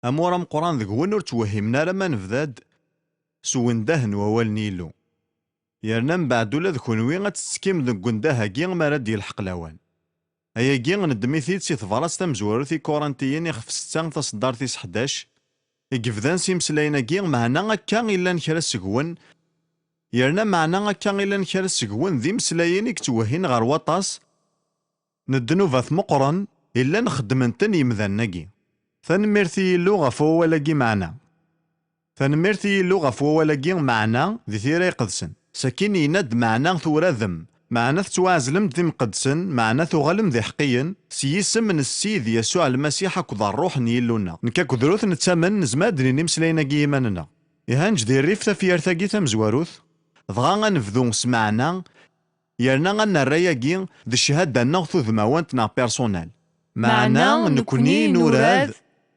أمورا مقران ذك وين ور توهمنا لما نفذاد سونده ووال نيلو يرنا من بعد ولا ذكونوي غتسكيم ذك ونده كي ما راد يلحق لاوان ايا كي ندميثيد سي تفراس تمزورو في كورنتيين يخف 6 تصدار تيس 11 يقفدان سي مسلاينا كي معنا هكا الا نكرا سكون يرنا معنا هكا الا نكرا سكون ذي مسلايين يكتوهين غير وطاس ندنو فاث مقرن الا نخدمنتن يمذنكي ثنميرتي يلو غف ولاكي معنا ثنميرتي يلو غف ولاكي معنا ذي ثيرا قدسن ساكين يند معنا ثورا ذم معنا تتوازلم ذي مقدسن معنا تغلم ذي حقيا سيسم من السيد يسوع المسيح اكذا الروح نيلونا نكاكو دروث نتسامن نزماد نمسلينا كيماننا يهانج دي الريف في يرتاقي تمزواروث ضغا نفذو سمعنا يرنا غنرايا كي ذي الشهاده نغثو ذماوانتنا بيرسونال معنا نكوني نوراد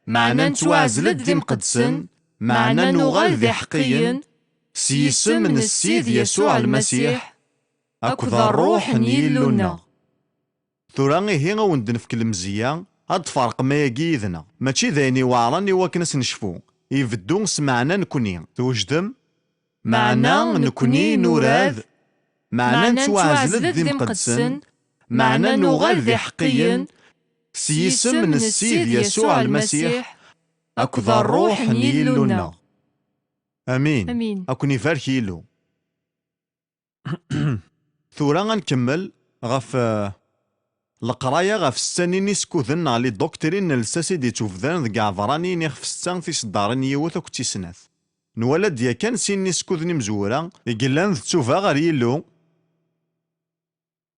معنا نتوازلد ذي مقدسن معنا نغال ذي حقيا سيسم من السيد يسوع المسيح أكذا الروح نيلونا ثوراني هي غوندن في كلمزية هاد فرق ما يقيدنا ماشي ذاني وعراني وكنس نشفو يفدو سمعنا نكوني توجدم معنا نكوني نوراد معنا نتوازلد ذي مقدسن معنا نغال ذي حقيا سيسم من السيد يسوع المسيح أكذا الروح نيلونا امين امين. اكوني فاركيلو ثورا غنكمل غف القرايه غف السنين سكوذن على الدكتورين الساسي دي توفذان ذك عفراني نيخ في السان في صدارن يوث وكتي سناث نولد يا كان سيني سكوذني مزورا يقلان تشوفا غير يلو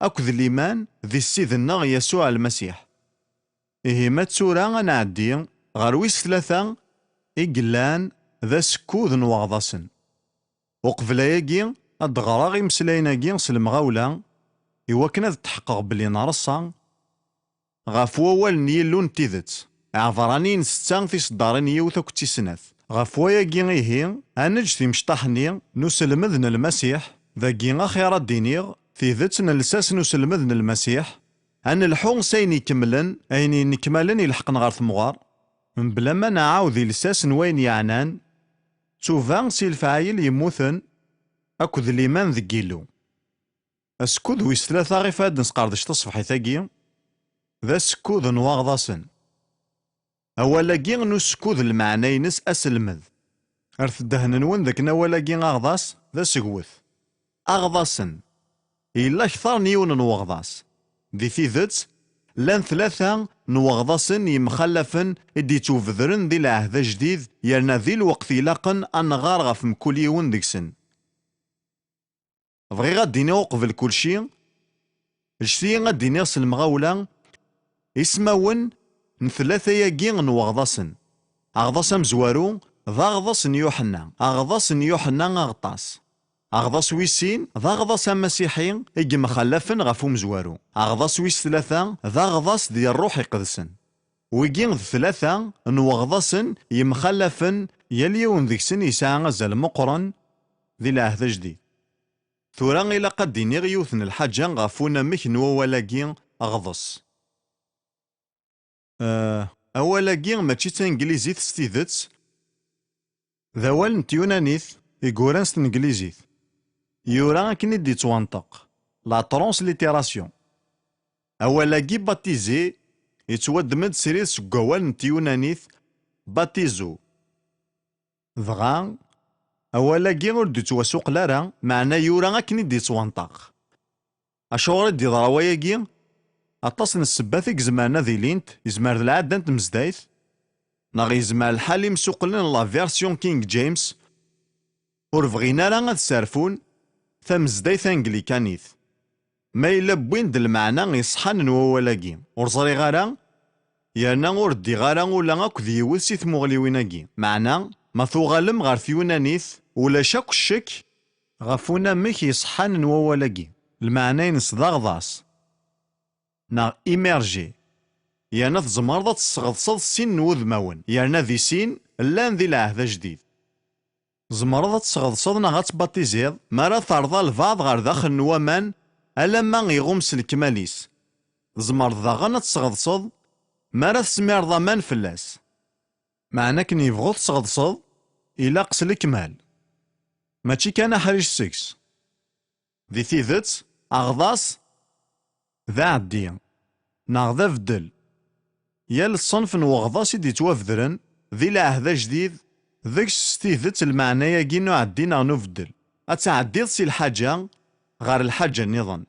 اكذ الايمان ذي السيد النغ يسوع المسيح إيه ما تسورا غنعدي غير ويس 3 يقلان ذا سكوذ نواغضاسن وقبل ياكي الدغراغي مسلايناكي سلمغاولا إوا كنا تحقق بلي نرصا غاف ووال نيلو نتيذت عفراني نستان في صدارين يوثا كتي سناث غاف وياكي غيهي أنج في مشطحني نسلمذن المسيح ذاكي غخيرا دينيغ في ذات نلساس نسلمذن المسيح أن الحون سيني كملن أيني نكملن يلحقن غار ثمغار من بلا ما نعاود لساس وين يعنان سوفان سي الفعايل يموثن أكد الإيمان ذكيلو أسكود ويس 3 غي فاد نسقاردش تصفحي ثاقي ذا سكود نواغضاسن أولاكي نسكود المعنينس أسلمذ أرث دهن نون ذاك نولاكي أغضاس ذا سكوث أغضاسن إلا كثار نيون نواغضاس ذي ثيذت لان 3 نواغضاسن يمخلفن إدي توفذرن ذي العهد جديد يرنا ذي الوقت يلاقن أنغار غف مكوليون ديكسن بغي غاديني وقفل كلشي الشتي غاديني سلمغاولا اسماون نثلاثة ياكي نواغضاسن أغضاس مزوارو ذا غضاس يوحنا أغضاس يوحنا أغطاس أغضاس ويسين ذا غضاس مسيحي إجي مخلفن غفو مزوارو أغضاس ويس 3 ذا غضاس ديال الروح يقدسن ويجي 3 نواغضاسن يمخلفن يليون ذيكسن يسعى غزال مقرن ذي العهد جديد ثورا إلا قديني غيوثن الحاجة غافونا مك نوالاكي أغضس أولاكي ماشي تنجليزيت ستيذت ذوال نتيونانيث إيكورانس تنجليزيت يورا كني دي توانطق لا ترونسليتيراسيون أولاكي باتيزي يتودمد سرير سكوال نتيونانيث باتيزو ضغان أولاكي ور دي تواسوق لارا معنا يورا كني دي توانطق أشوار دي ضراواياكي أطاس نسباثيك زمانا ذي لينت يزمار العادة نتمزدايث ناغي يزمار الحالي مسوقلن لا فيرسيون كينغ جيمس ور بغينا راه غاد سارفون تمزدايث انجليكانيث ما إلا بوين د المعنى يصحان نوالاكي ور زري غارا يانا ور دي غارا ولا اكو ديوث سي ثموغليويناكي معنا ما ثوغالم غار ثيونانيث ولا شاك الشك غافونا ميك يصحان نوالاكي المعنى ينصدغضاس نا إيميرجي يانا تزمرضة تصغضصض سين نوذماون يانا ذي سين لان ذي العهد جديد زمرضة تصغضصض نا غاتباتيزيض مارا ثارضا البعض غار داخل نوامان ألا ما يغمس الكماليس زمرض غانا تصغضصض مارا تسمير ضمان فلاس معنى كن يبغض تصغدصض إلا قس الكمال ماشي كان حريش سكس ذي تيذت أغضاس ذا عدي ناغ فدل يا الصنف نوغضاس يدي توافذرن ذي العهد جديد ذيك ستيذت المعنى يجينو عدينا نفدل أتعديض سي الحاجة غير الحاجة النظام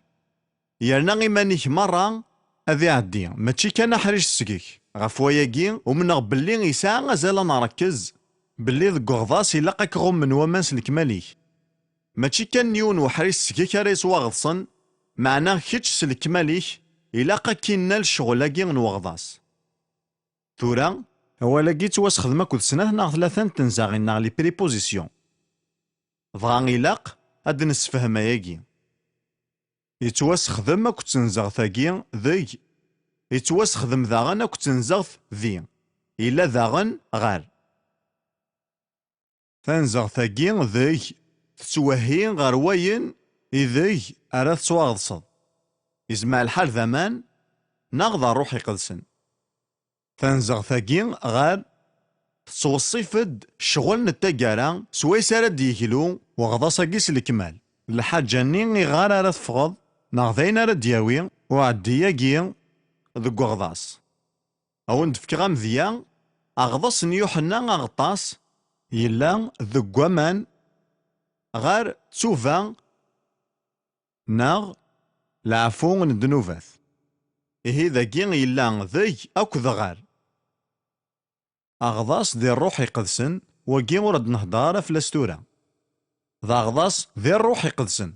يرنا غيمانيك مرة أذي عدي ماشي كان حريش سكيك غفواياكي ومن بلي يساعة غزال نركز بلي ذك غضاس إلا قاك غم من ومانس الكماليك ماشي كان نيون وحريش سكيك ريس واغضصن معناه كيتش سلكماليك إلا قاك كينا الشغلاكي نوغضاس ثورا هو لاقي تواس خدمة كل سنة ناغ ثلاثة تنزاغي ناغ لي بريبوزيسيون ضغا غيلاق هاد نسفهم ياكي يتواس خدمة كنت تنزاغ ثاقي ذي يتواس خدم ذاغن كنت تنزاغ ذي إلا ذاغن غار تنزاغ ثاقي ذي تتوهي غار واين إذي أراد تواغضصد يزمع الحال ذامان ناغ روحي قدسن تنزغ ثاقي غار تصوصيفد شغل نتاقارا سويس راد يكلو وغضاصا قيس الكمال الحاجة ني غار راد فغض ناغذين راد ياوي وعدي ياقي ذق غضاص أو ندفك غام ذيا أغضاص نيوحنا أغطاس يلا ذق ومان غار تسوفا ناغ العفو ندنوفاث إيه ذاقي يلا ذي أكو غار أغضاص ذي الروح يقدسن وكي ورد نهضار في الاستورة ذا أغضاص ذي الروح يقدسن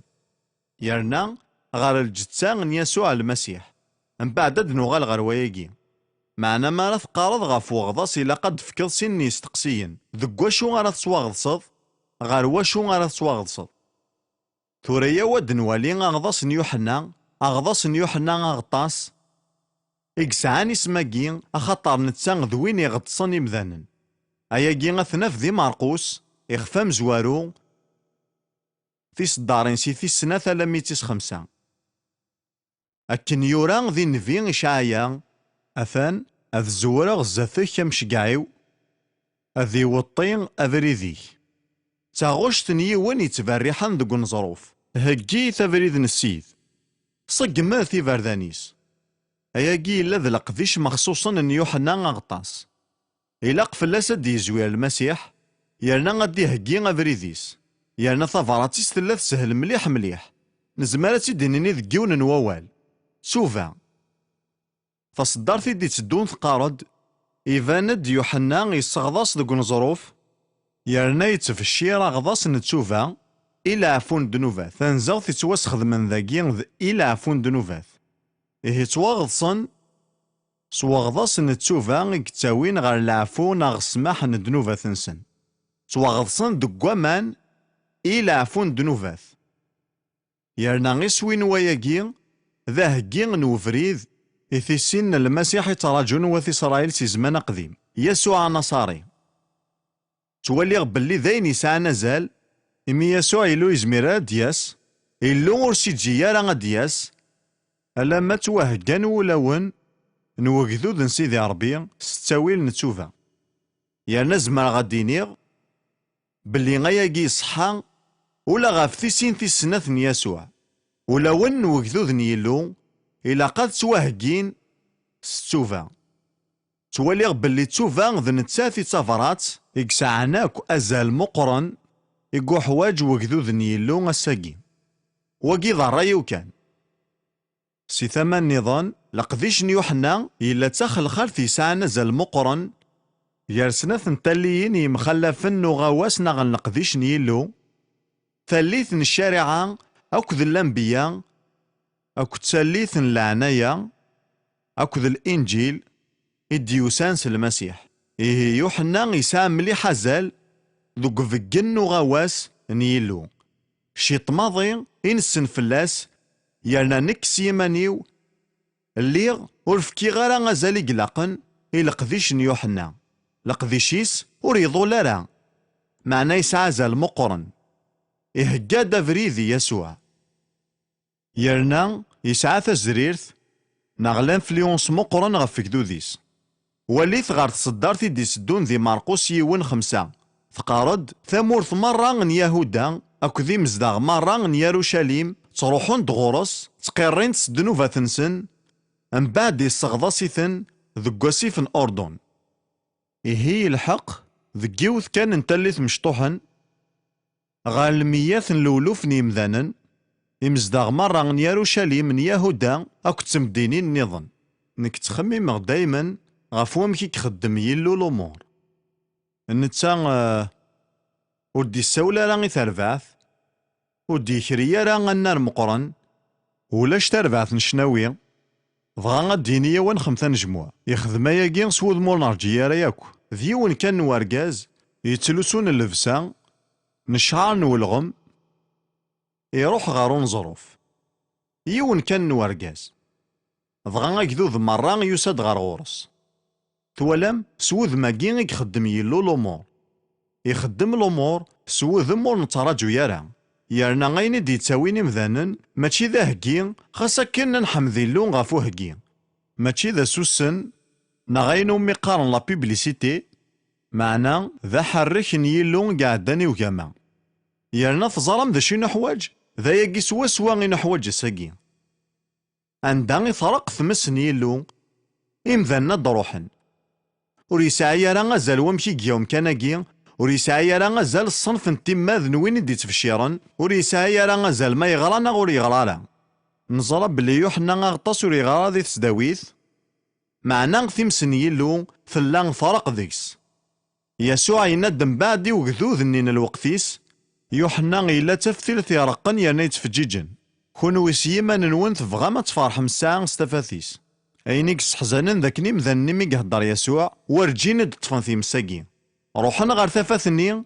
يرنا غار الجتسان يسوع المسيح من بعد نوغال غار وياكي معنا ما راه تقارض غاف وغضاص إلا قد فكر سن يستقسيين ذك واشو غار تسواغضصد غار واشو غار تسواغضصد ثوريا ود نوالي أغضاص نيوحنا أغضاص نيوحنا أغطاس إكسعاني سماكي أخطر نتسان ذوين يغطسن يمذانن أياكي غثناف ذي مرقوس إخفام زوارو في صدارين سي في السنة 305 أكن يوران ذي نفي إشعايا أثان أذ زورا غزاثك كمشقعيو أذي وطين أفريذي تاغوشت نيوان يتبريحان ذو نظروف هكي تفريذ نسيد صقما في فردانيس أياكي إلا ذا لقذيش مخصوصا أن يوحنا غطاس إلا قفلاس دي يزوير المسيح يرنا غادي هكي أفريذيس يرنا ثفراتيس ثلاث سهل مليح مليح نزمارة تدينيني ذكيون نووال سوفا فصدارتي دي تدون ثقارد إيفاند يوحنا يصغضاس ذو نظروف يرنا يتفشي راغضاس نتسوفا إلا عفون دنوفاث تنزغ تتوسخذ من ذاكي إلا عفون دنوفاث إيه تواغضصن سواغضاس نتسوفا يكتاوين غير العفو ناغ السماح ندنوفاث نسن تواغضصن دقوامان إلا عفون دنوفاث يرنا غيسوين وياكي ذا هكي نوفريد إثي سن المسيح يتراجون وفي إسرائيل سي زمان قديم يسوع نصاري تولي بلي ذاين يسعى نزال إمي يسوع إلو يزمير دياس إلو ورسي تجيارا غدياس ألا ما توهقان ولاون نوكذو ذن سيدي ربي ستاويل نتوفا يا زمر غادينيغ بلي غياكي صحا ولا غاف سين في السنة يسوع ولاون نوكذو ذن يلو إلا قد توهقين ستوفا تولي بلي توفا ذن تساثي تافرات إكسعناك أزال مقرن يقو حواج وكذو ذن يلو الساقي وكي ضرايو كان سي ثمان نظام لقديش نيوحنا إلا تخل خلفي ساعة نزل مقرن يرسنا ثنتاليين يمخلفن وغواسنا غن لقديش نيلو ثالث الشارعة أكذ الأنبياء أكذ ثالث العناية أكذ الإنجيل الديوسانس المسيح إيه يوحنا يسا مليح حزال ذوك فقن وغواس نيلو شيط ماضي إنسن فلاس يالنا نكس يمانيو الليغ ورفكي غارا غزالي قلاقن إلقذيش نيوحنا لقذيشيس وريضو لارا معنا يسعى زال مقرن إهجا دافريذي يسوع يرنا يسعى تزريرث نغلان فليونس مقرن غف كدوديس وليت غار تصدرتي دي سدون ذي مرقوس يون 5 تقارد ثمورث مرة من يهودا أكو ذي مزداغ مرة من يروشاليم تروحون دغورس تقيرين تسدنو فاتنسن من بعد يستغضاسيثن ذقوسي في الأردن. إهي الحق ذقيوث كان نتلث مشطوحا غال المياث الأولوف نيمذانا إمزداغ مرة من يروشاليم من يهودا أكو تمدينين النظام. نك تخمم دايما غفوام كي كخدم يلو الأمور نتا ودي السولة راني تربعث ودي كريا راه النار مقرن ولاش تربعث نشناوي بغا الدينية وين 5 نجموع يخدم ياكي سود مول نرجيا راه ياكو ذيون كان ورقاز يتلوسون اللبسة نشعر نولغم يروح غارون ظروف يون كان ورقاز بغا كذوذ مرة يساد غار غورس توالام سوذ ماكي يخدم يلو الأمور يخدم الأمور سوذ مول نتراجو يارا يارنا غيني دي تساويني مذانن ماشي ذا هكي خاصا كنا نحمذيلو غافو هكي ماشي ذا سوسن نغينو ميقارن لا بيبليسيتي معنا ذا حرك نيلو قعداني وكاما يارنا تظلم ذا شي نحواج ذا ياكي سوا سوا غي نحواج الساقي عندها يطرق ثمس نيلو إمذانا دروحن وريساعي راه غازال ومشي كيوم كاناكي وريساعي راه غازال الصنف نتيماذ نوين دي تفشيرن وريساعي راه غازال ما يغرانا غور يغرا نزرى بلي يوحنا غطاس ور يغرا ذي تسداويث معنا ثمسن يلو ثلان فرق ذيكس يسوع يندم بعدي وكذوذ نين الوقتيس يوحنا إلا تفثيل ثيرقن يرني تفجيجن كونو سيما نون تبغى ما تفرحم الساعة استفاثيس أينيك سحزانن ذاكني مذني مي يهضر يسوع ورجيني دطفن في مساكين روحنا غير ثفاثني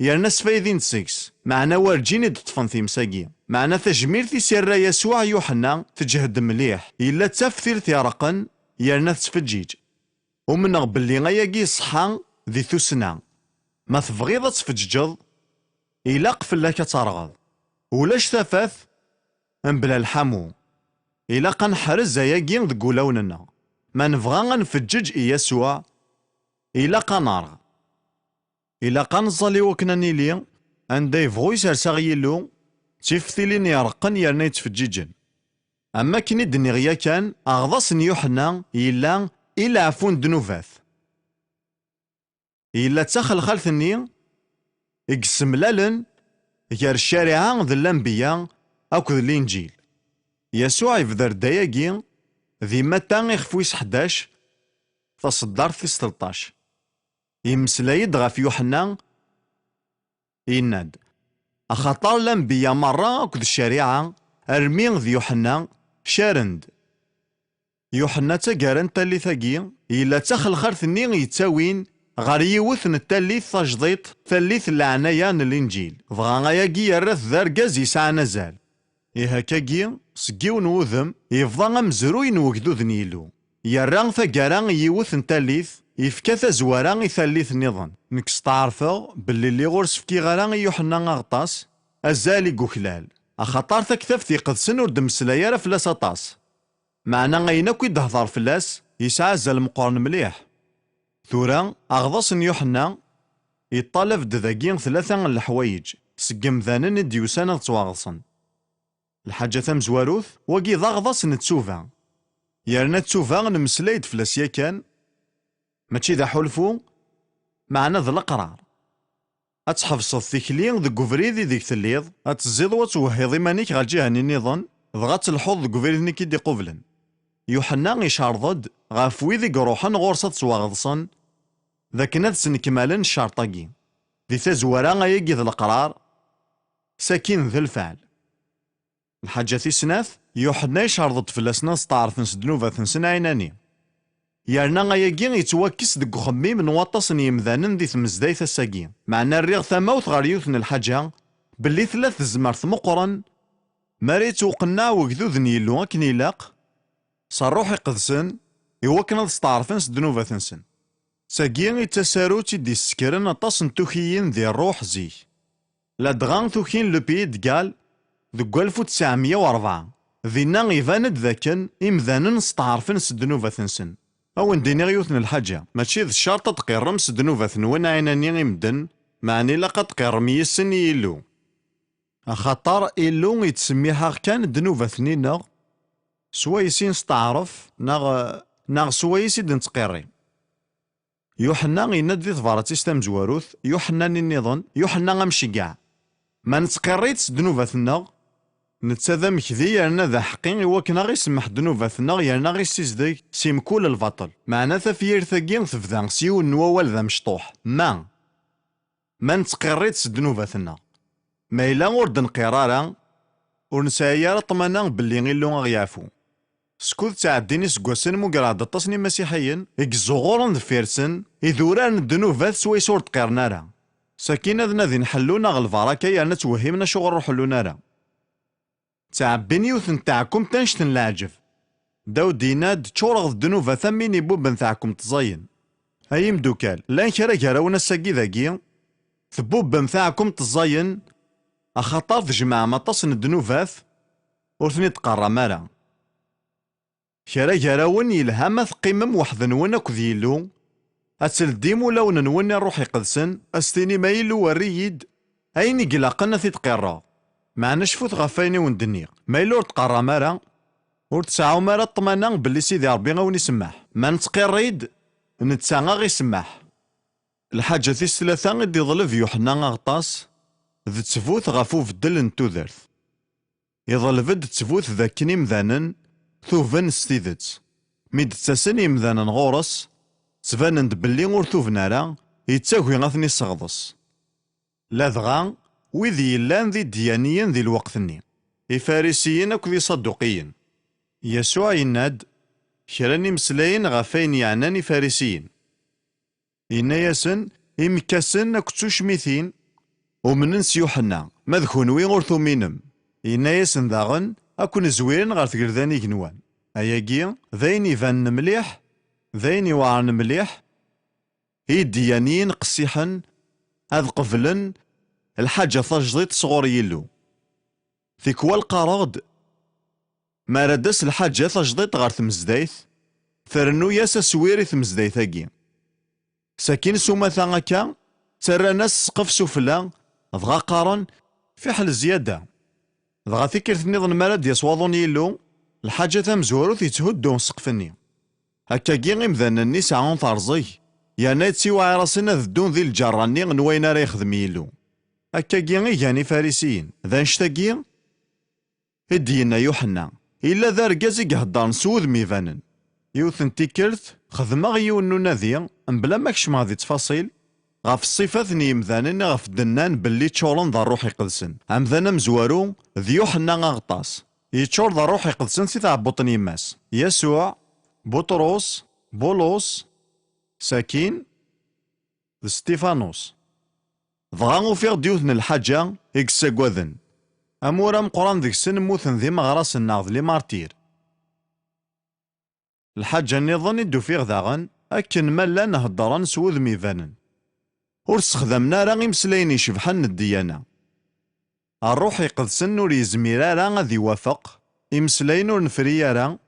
يرنا سفايدين سكس معنا ورجيني دطفن في مساكين معنا تجميل في سر يسوع يوحنا تجهد مليح إلا تفثيل ثيرقن يرنا تفجيج ومن باللي غياكي صحا ذي ثسنا ما تبغيض تفججض إلا قفل لك ترغض ولاش ثفاث بلا الحمو إلا قنحرز ياكي ذكولاوننا ما نبغى غنفجج يسوع إلا قنارغ إلا قنصلي وكنا نيلي عندي يبغو يسرساغ يلو تيفتيلين يرقن يرنا يتفجيجن أما كني دنيغيا كان أغضاس يوحنا إلا عفون دنوفاث إلا تاخل خالثني إقسم لالن غير الشارعة ذي الأنبياء أكو ذي الإنجيل يسوع يفذر داياكي ذي متى يخفويس 11 تصدر في 13 يمسلايد غاف يوحنا يناد أخطر الأنبياء مرة أكو ذي الشريعة أرمين ذي يوحنا شارند يوحنا تاقارن تالي ثاقي إلا تاخل خارثني يتاوين غار يوثن التاليث تجضيط ثاليث العنايان الإنجيل بغا غاياكي يرث ذاركاز يسعى نزال إهاكاكي سقيون وذم يفضا مزروين وكدوذ نيلو يران ثاقاران يوثن تاليث يفكا زواران يثاليث نظن نكس تعرفو باللي اللي غورس فكي غاران يوحنا غطاس أزالي قوكلال أخطار تكتفتي قد سنور دمسلايا فلاس أطاس معنا غيناكو يدهضر فلاس يسعى زال مقارن مليح ثورا أغضاس يوحنا يطالف دذاقين 3 الحوايج سقم ذانن ديوسان تواغصن الحاجة مزواروث وقي ضغضاس نتسوفا يرنا تسوفا نمسلايد فلاسيا كان ماشي ذا حلفو معنا ذا القرار أتحفظ الثكلين ذا قفريدي ذيك تليض أتزيض وتوهيض مانيك غالجيها نيضن ضغط الحوض ذا قفريدي كي دي قبلن يوحنا يشارضد غافوي ذي قروحا غورصة تواغضصن ذاك نذس نكمالن الشرطاقي ذي تزورا غايقي ذا القرار ساكين ذا الفعل الحاجة سناث يوحنا يشارضد فلاسنا ستعرف نسدنوفا ثنسن عيناني يارنا غايقي يتوكس ذي خميم نواطس يمذانن ذي ثمزدايث الساقي معنا الريغ ثماوث غار يوثن الحاجة باللي 3 زمرث مقرن ماريت وقنا وكذوذ نيلو أكن يلاق صاروح يقدسن يوكنا تستعرفن سدنوفا ثنسن ساقين يتساروتي دي سكرن أطاس نتوخيين ذي الروح زي لا دغان توخين لبيد قال ذو 1904 ذينا يفاند ذاكن إمذانن استعرفن سدنوفا ثنسن أو نديني غيوثن الحاجة ماشي ذ الشرط تقيرم سدنوفة نون عيناني غيمدن معني لقد تقيرم يسن يلو أخطر إلو يتسميها كان دنوفة نينا سوايسين ستعرف ناغ سوايسي دنتقيري يوحنا ينادي ثفارتيس تامزواروث يوحنا النظن يوحنا غمشقع ما نتقريت دنوباتنا نتساذا مكذي يرنا ذا حقين وكنا غي سمح دنوباتنا يرنا غي سيزدي سيمكول البطل معنا ثفير ثقين ثفذان سيو النوال ذا مشطوح ما نتقريت دنوباتنا ما إلا ورد نقرارا ونسايا طمانا باللي غيلو غيعفو سكوت تعديني سكواسن مقراد التصني مسيحيين إكزوغورن ذفيرسن إذوران الدنوفات سوي صور تقيرنارا ساكين ذنا ذي نحلونا غالفارا كي أنا توهمنا شغل روحلو نارا تعبين يوثن تاعكم تنشتن العجب داو ديناد تشورغ الدنوفات ثمين يبوبن تاعكم تزاين هاي مدوكال لان كرا كراونا ساكي ذاكي ثبوبن تاعكم تزاين أخطار في جماعة ما تصن الدنوفات ورثني تقرا مارا كرا كراون يلهام ثقيمم وحدن اكو يلو أتسل ديمو لون نوني روحي قدسن أستيني ما يلو وريد أين يقلقنا في تقرا ما نشفوت غفايني وندنيق ما يلو تقرا مارا ور تسعو مارا طمانا باللي سيدي ربي غاوني يسمح ما نتقريد نتساغا غي يسمح الحاجة تيس ثلاثة غدي يظلف يوحنا غطاس ذ تفوت غفو فدل نتوذرث يظلفد تفوت ذاكني مذانن ثوفن ستيذت ميد تساسن مذانن غورس تبانند باللي ور ثوفنارا يتاكوي غاثني السغضس لاذغا ويذي يلان ذي ديانيين ذي الوقتني إفارسيين أكو ذي صدوقيين يسوع يناد كراني مسلاين غفاين يعناني فارسيين إنا ياسن إمكاسن أكو تشميثين ومننس يوحنا مذكونوي غورثو مينم إنا ياسن ذاغن أكو نزويرن غار تقرداني جنوان أياكي ذاين يفان مليح ذاين يوعرن مليح هي الديانيين قصيحا هذ قفلن الحاجة تجضيط صغور يلو في كوال قارغد ما ردس الحاجة تجضيط غار ثمزدايث فرنو ياسا سويري ثمزدايثاكي ساكين سوما ثانكا ترى ناس سقف سفلا ضغا قارن في حل زيادة ضغا فكرة نظن مرد يسواضون يلو الحاجة تمزورو تيتهدون سقفني هكا كي مذانا الناس عون طارزي يا ناتسي وعراسنا ذدون ذي الجراني نوينا راه يخدم يلو هكا كي جاني فارسيين ذا نشتاكي هدينا يوحنا إلا ذا ركازي قهدان سوذ ميفانن يوثن تيكرت خدما غيون نادي بلا ماكش مع ذي تفاصيل غاف الصفات نيمذانن غاف الدنان باللي تشورن ذا الروح يقدسن عمذانا مزوارو ذي يوحنا غاغطاس يتشور ذا الروح يقدسن سي تعبطن يماس يسوع بطرس بولس ساكين ستيفانوس ضغانو في ديوثن الحاجة إكساقوذن أمورا مقران ذيك السن موثن ذي مغراس الناغذ لي مارتير الحاجة نظن يدو فيغ ذاغن أكن مالا نهضران سوذ ميفانن ور استخدمنا راه مسلاين يشبحن الديانة الروح يقدسن ور يزمير راه غادي يوافق يمسلاين ور نفري راه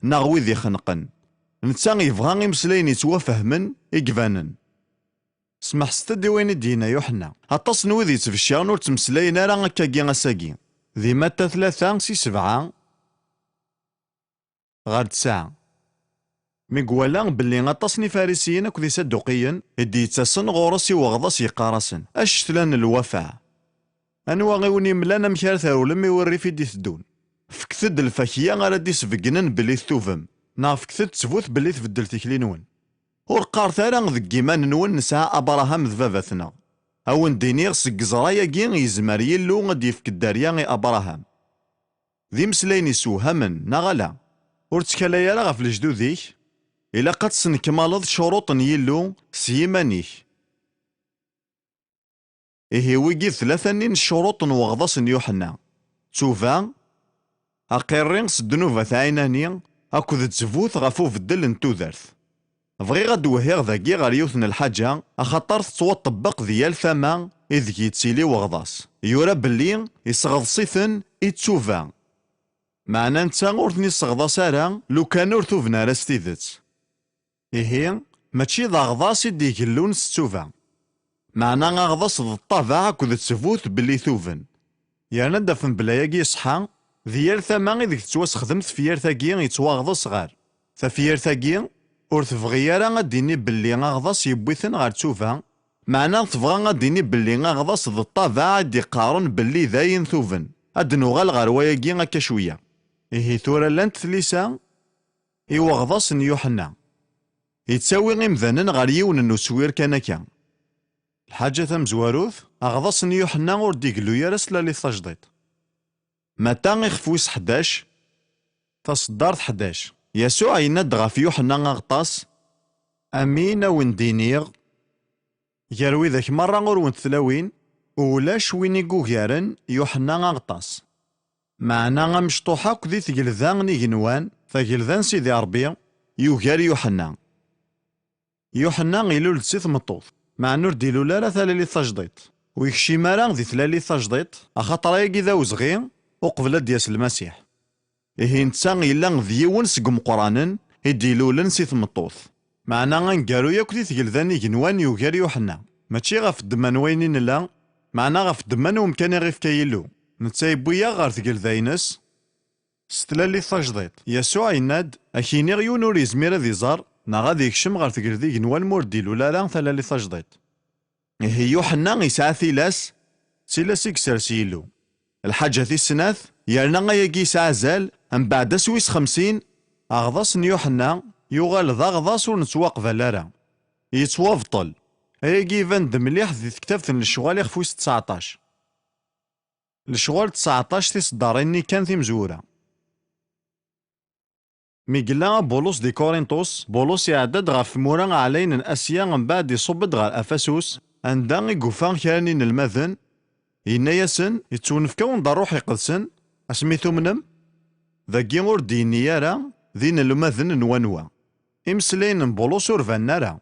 ناغوي ذي خنقن نتا يبغى يمسلاين يتوافهمن يقفانن سمح ستدي وين دينا يوحنا هطاس نوذي تفشان ور تمسلاين راه هكا كي اساكي ذي متى 3:7 غير 9 ميقوالا باللي غطاسني فارسيين اكو ذي صدوقيين ادي يتسن غورس وغضاس يقارسن اشتلان الوفاء انوا غيوني ملانا مكارثر ولم يوري في دي ثدون فكثد الفاكية غادي سفقنن بلي ثوفم نا فكثد تفوت بلي تبدل تكلينون ور قارث راه ذك كيمان نون نساء ابراهام ذباباتنا او ندينيغ سك زرايا كي يزمر يلو غادي يفك الداريا غي ابراهام ذي مسلاين يسوهمن نغلا ور تكلايا راه في الجدوديك إلا قد سنكمالض شروط يلو سيمانيك إيه ويجي 3 الشروط وغضاس يوحنا تشوفا أقيرين سدنوفا عيناني أكو ذا تزفوت غفو في الدل نتوذرث بغي غاد وهيغ ذاكي غار يوثن الحاجة أخطر تتوى طبق ديال ثما إذ يتسيلي وغضاس يورا بلي يصغض صيثن يتشوفا معنا نتا غورثني صغضا سارا لو كان ورثوفنا راستيذت إيه ماشي ذا غضاس يدي يقلون ستوفا، معنا غضاس ذا الطابع كود تسفوت باللي ثوفن. يعني دافن بلاياكي صحا ديال ثما إذا تتوسخدمت في يرثاكي يتواغض صغار، ففي يرثاكي ور تبغي راه غاديني باللي غاغضاس يبويثن غير تشوفها، معناه تبغى غاديني باللي غاغضاس ذا الطابع دي قارن باللي داين ثوفن، اد نوغال غير وياكي هكا شويه. إيه ثورا لانت ثليسا إيوغضاس يوحنا يتساوي إمذانا غير يون نسوير كان. الحاجة تمزواروث أغضاس يوحنا ور ديقلو يارس لالي تجديد. متى يخفويس 11 تصدرت 11 يسوع يناد غا في يوحنا غطاس أمين وين دينيغ يروي ذاك مرة غور وين ثلاوين ولاش وين يقوغيارن يوحنا غطاس، معنا غمشطوحا كذي تقلذان نيجنوان فقلذان سيدي ربي يوغار يوحنا. يوحنا غيلول تسيث مطوط مع نور ديلو لا ثلالي تجديد ويكشي مارا ذي ثلالي تجديد أخاطر يجي ذا وزغي وقبل دياس المسيح. إيه نتسان إلا ذيون سقم قرانن يديلولن سيث مطوط، معنا غنقارو ياك ذي تقلذان يجنوان يوغار يوحنا ماشي غاف الدمان وينين لا، معنا غاف الدمان ومكان غيف كايلو نتايبويا غار تقلذاينس ستلالي تجديد. يسوع يناد أكيني غيون ور يزمير ذي زار نا غادي يكشم غار تقلذي جنوان مورديلو لا ثلالي تجديد. إيه يوحنا يسعى ثلاس سيلاس يكسر سيلو الحاجة في السناث يالنا غاياكي يسعى زال أم بعد سويس 50 أغضاس يوحنا يغال ذا غضاس ونتواقف لارا يتوافطل هيجي فاند مليح ذي كتابة الشغال يخفويس 19 الشغال 19 تصداريني كان في مزورة. ميقلا بولوس دي كورنثوس بولوس يعدد غاف مورا علين اسيا من بعد يصبد غا افاسوس عندها يقفان كانين المذن ينايسن يتونفكون دا روح يقدسن اسميثو منم ذاكي غور دينيارا ذين المذن نوانوا امسلين بولوس ورفانارا،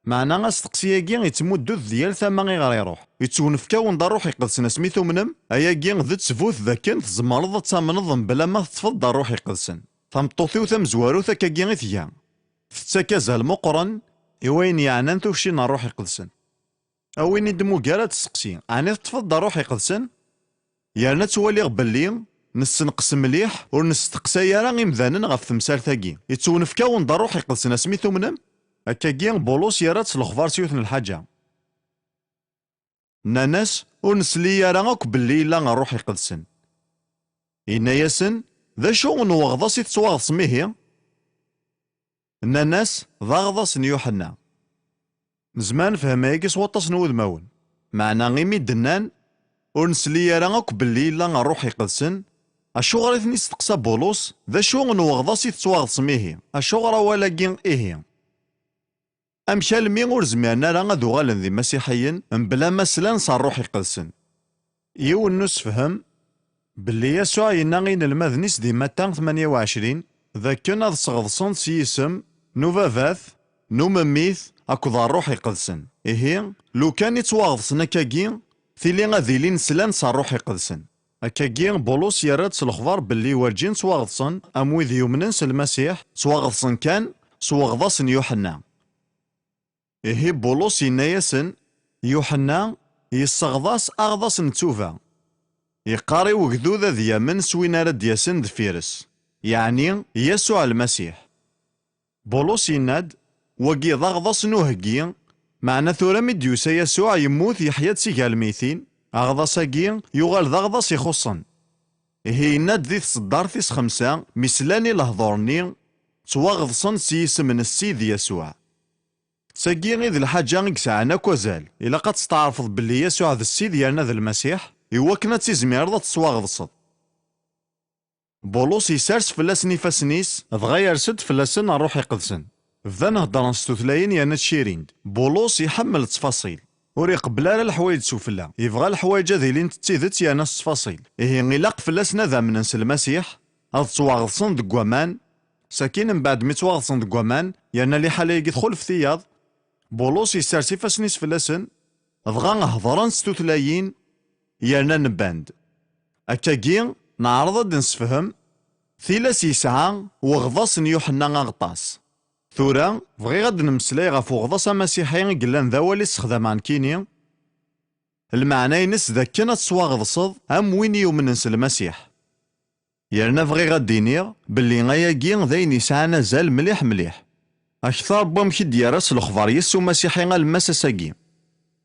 معنا غاستقسياكي يتمدو ديال ثما غير يروح يتونفكون دا روح يقدسن اسميثو منم اياكي ذا تسفوت ذاكن تزمرض تامنظم بلا ما تفض دا روح يقدسن تمطوثي وتمزوارو ثكاكي غيثيا تتساكازا المقرن إوين يعنان توفشي نروح يقدسن أوين يدمو كارا تسقسي عني تفضل روح يقدسن يانا توالي غبلي نسنقس مليح ونستقسا راه غيمذانن غف تمثال ثاكي يتونفكا ونضا روح يقدسن سميتو منم هكاكي بولوس يارات الخبار سيوثن الحاجة ناناس ونسلي راه غاك بلي لا نروح يقدسن إنا ياسن ذا شو نوغضاس يتسواغض سميهي الناس ذا غضاس يوحنا نزمان فهمايكي سواطاس نود ماون معنا غيمي دنان ونسلي راك باللي لا نروح يقدسن اشو غريثني استقسى بولوس ذا شو نوغضاس يتسواغض سميهي اشو غرا ولا كين ايه امشال مي غور زمانا راه غادو غالن ذي مسيحيين بلا مسلا صار يقدسن يون نسفهم باللي يسوع يناغين المذنيس دي متى 28 ذا كنا صغضصن سيسم نوفافاث نومميث اكو الروح يقدسن إيه لو كان يتواغضصن هكاكي ثيلي غاديلين سلان صار روح يقدسن هكاكي بولوس يراد الخبار باللي ورجين تواغضصن امويذ يومننس المسيح تواغضصن كان سواغضصن يوحنا. إيه بولوس ينايسن يوحنا يصغضاس اغضاس نتوفا يقاري وقذوذا ذي من سوينا رد ياسن ذفيرس يعني يسوع المسيح. بولوس يناد وقي ضغضص نوهقي معنا ثورة مديوسا يسوع يموت يحيى تسيقا الميتين أغضصاقي يغال ضغضص يخصن إيه يناد ذي تصدار ثيس 5 مسلاني لهضورني تواغضصن سيس من السيد يسوع تساقي غير الحاجة يسعنا كوزال إلا قد تستعرفض باللي يسوع ذا السيد يرنا ذا المسيح يوكنا تيزمير ذا تسواغضصد. بولوس يسارس فلاسني فاسنيس دغا سد فلاسن الروح يقدسن بدا نهضر نستوثلاين يانا تشيريند بولوس يحمل التفاصيل ور يقبل على الحوايج سفلا يبغى الحوايج هذي اللي تتيذت يانا التفاصيل إيه غيلاق فلاسنا ذا من نس المسيح هاد تواغضصن دك وامان ساكين من بعد مي تواغضصن دك وامان يانا اللي حالا يدخل في ثياض بولوس يسارسي فاسنيس فلاسن دغا نهضر نستوثلاين يانا نباند أكاكي نعرض نسفهم ثلاث يسعى وغضاس يوحنا غطاس ثورا بغي غاد نمسلاي غف وغضاس مسيحي قلان ذا ولي استخدام كيني المعنى ينس ذا كنا تصواغضصد أم وين يومنس المسيح. يرنا بغي غاد دينيغ باللي غاياكي ذاين يسعانا زال مليح مليح أكثر بوم كي يراس الأخبار يسو مسيحي غا المساساكي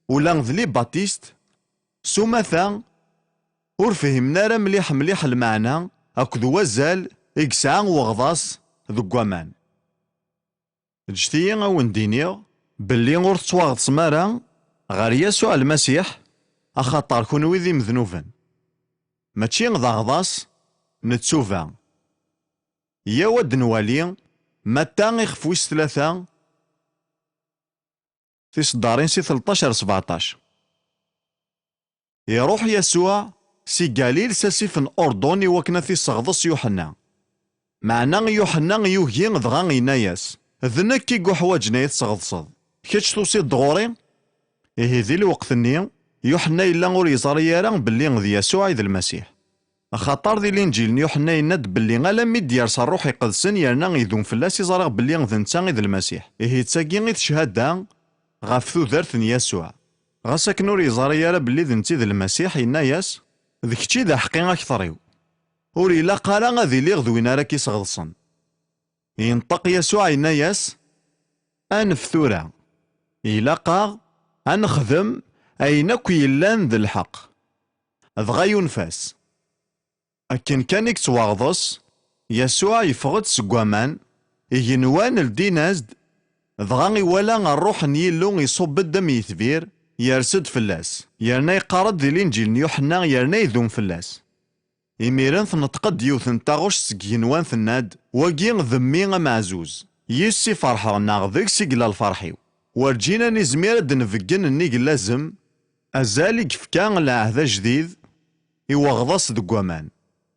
ولا ذلي باتيست سوماثا ور فهمنا راه مليح مليح المعنى أكد وزال إكسعان وغضاس ذو قوامان. جتيا غاون دينيغ باللي غور تصواغض مارا غير يسوع المسيح أخاطر كونوي ذي مذنوبا ماشي غدا غضاس نتسوفا يا ود نوالي متى يخفويس ثلاثة في صدارين سي 13 17 يروح يسوع سي جاليل ساسي في الأردن يوكنا في صغضس يوحنا معنا يوحنا يوهي ضغان يناياس ذنك كي حواجنا يتصغضصض كيتش توصي الضغوري إيه ذي الوقت النية يوحنا إلا غور يزاري يران باللي غذي يسوع إذ المسيح خاطر ذي الانجيل يوحنا يند باللي غالا ميد يرسى الروح يقدسن يرنا يذون فلاس يزارغ باللي غذنتا إذ المسيح إيه تساقي غير شهادة غاف ثوثرت يسوع غاساك نور يزاري يرا باللي ذنتي ذي المسيح يناياس ذكتي ذا حقي أكثريو وري لا قالا غادي لي غذوين راك يصغلصن ينطق يسوع يناياس أنفثورا إلاقا أنخدم أينك يلان ذي الحق ضغا ينفاس أكن كانك تواغضس يسوع يفغد سقوامان ينوان الدينازد ضغا ولا الروح نيلو يصب الدم يثبير يرسد فلاس يرنا يقارد ذي الانجيل يوحنا يرنا يذوم فلاس إميران ثنتقد يوثن تاغوش سقينوان ثناد وقين ذمي معزوز يسي فرحة ناغذيك سيقلا الفرحيو ورجينا نزمير دنفقن النيق لازم أزالي فكان العهد جديد يوغضاس دقوامان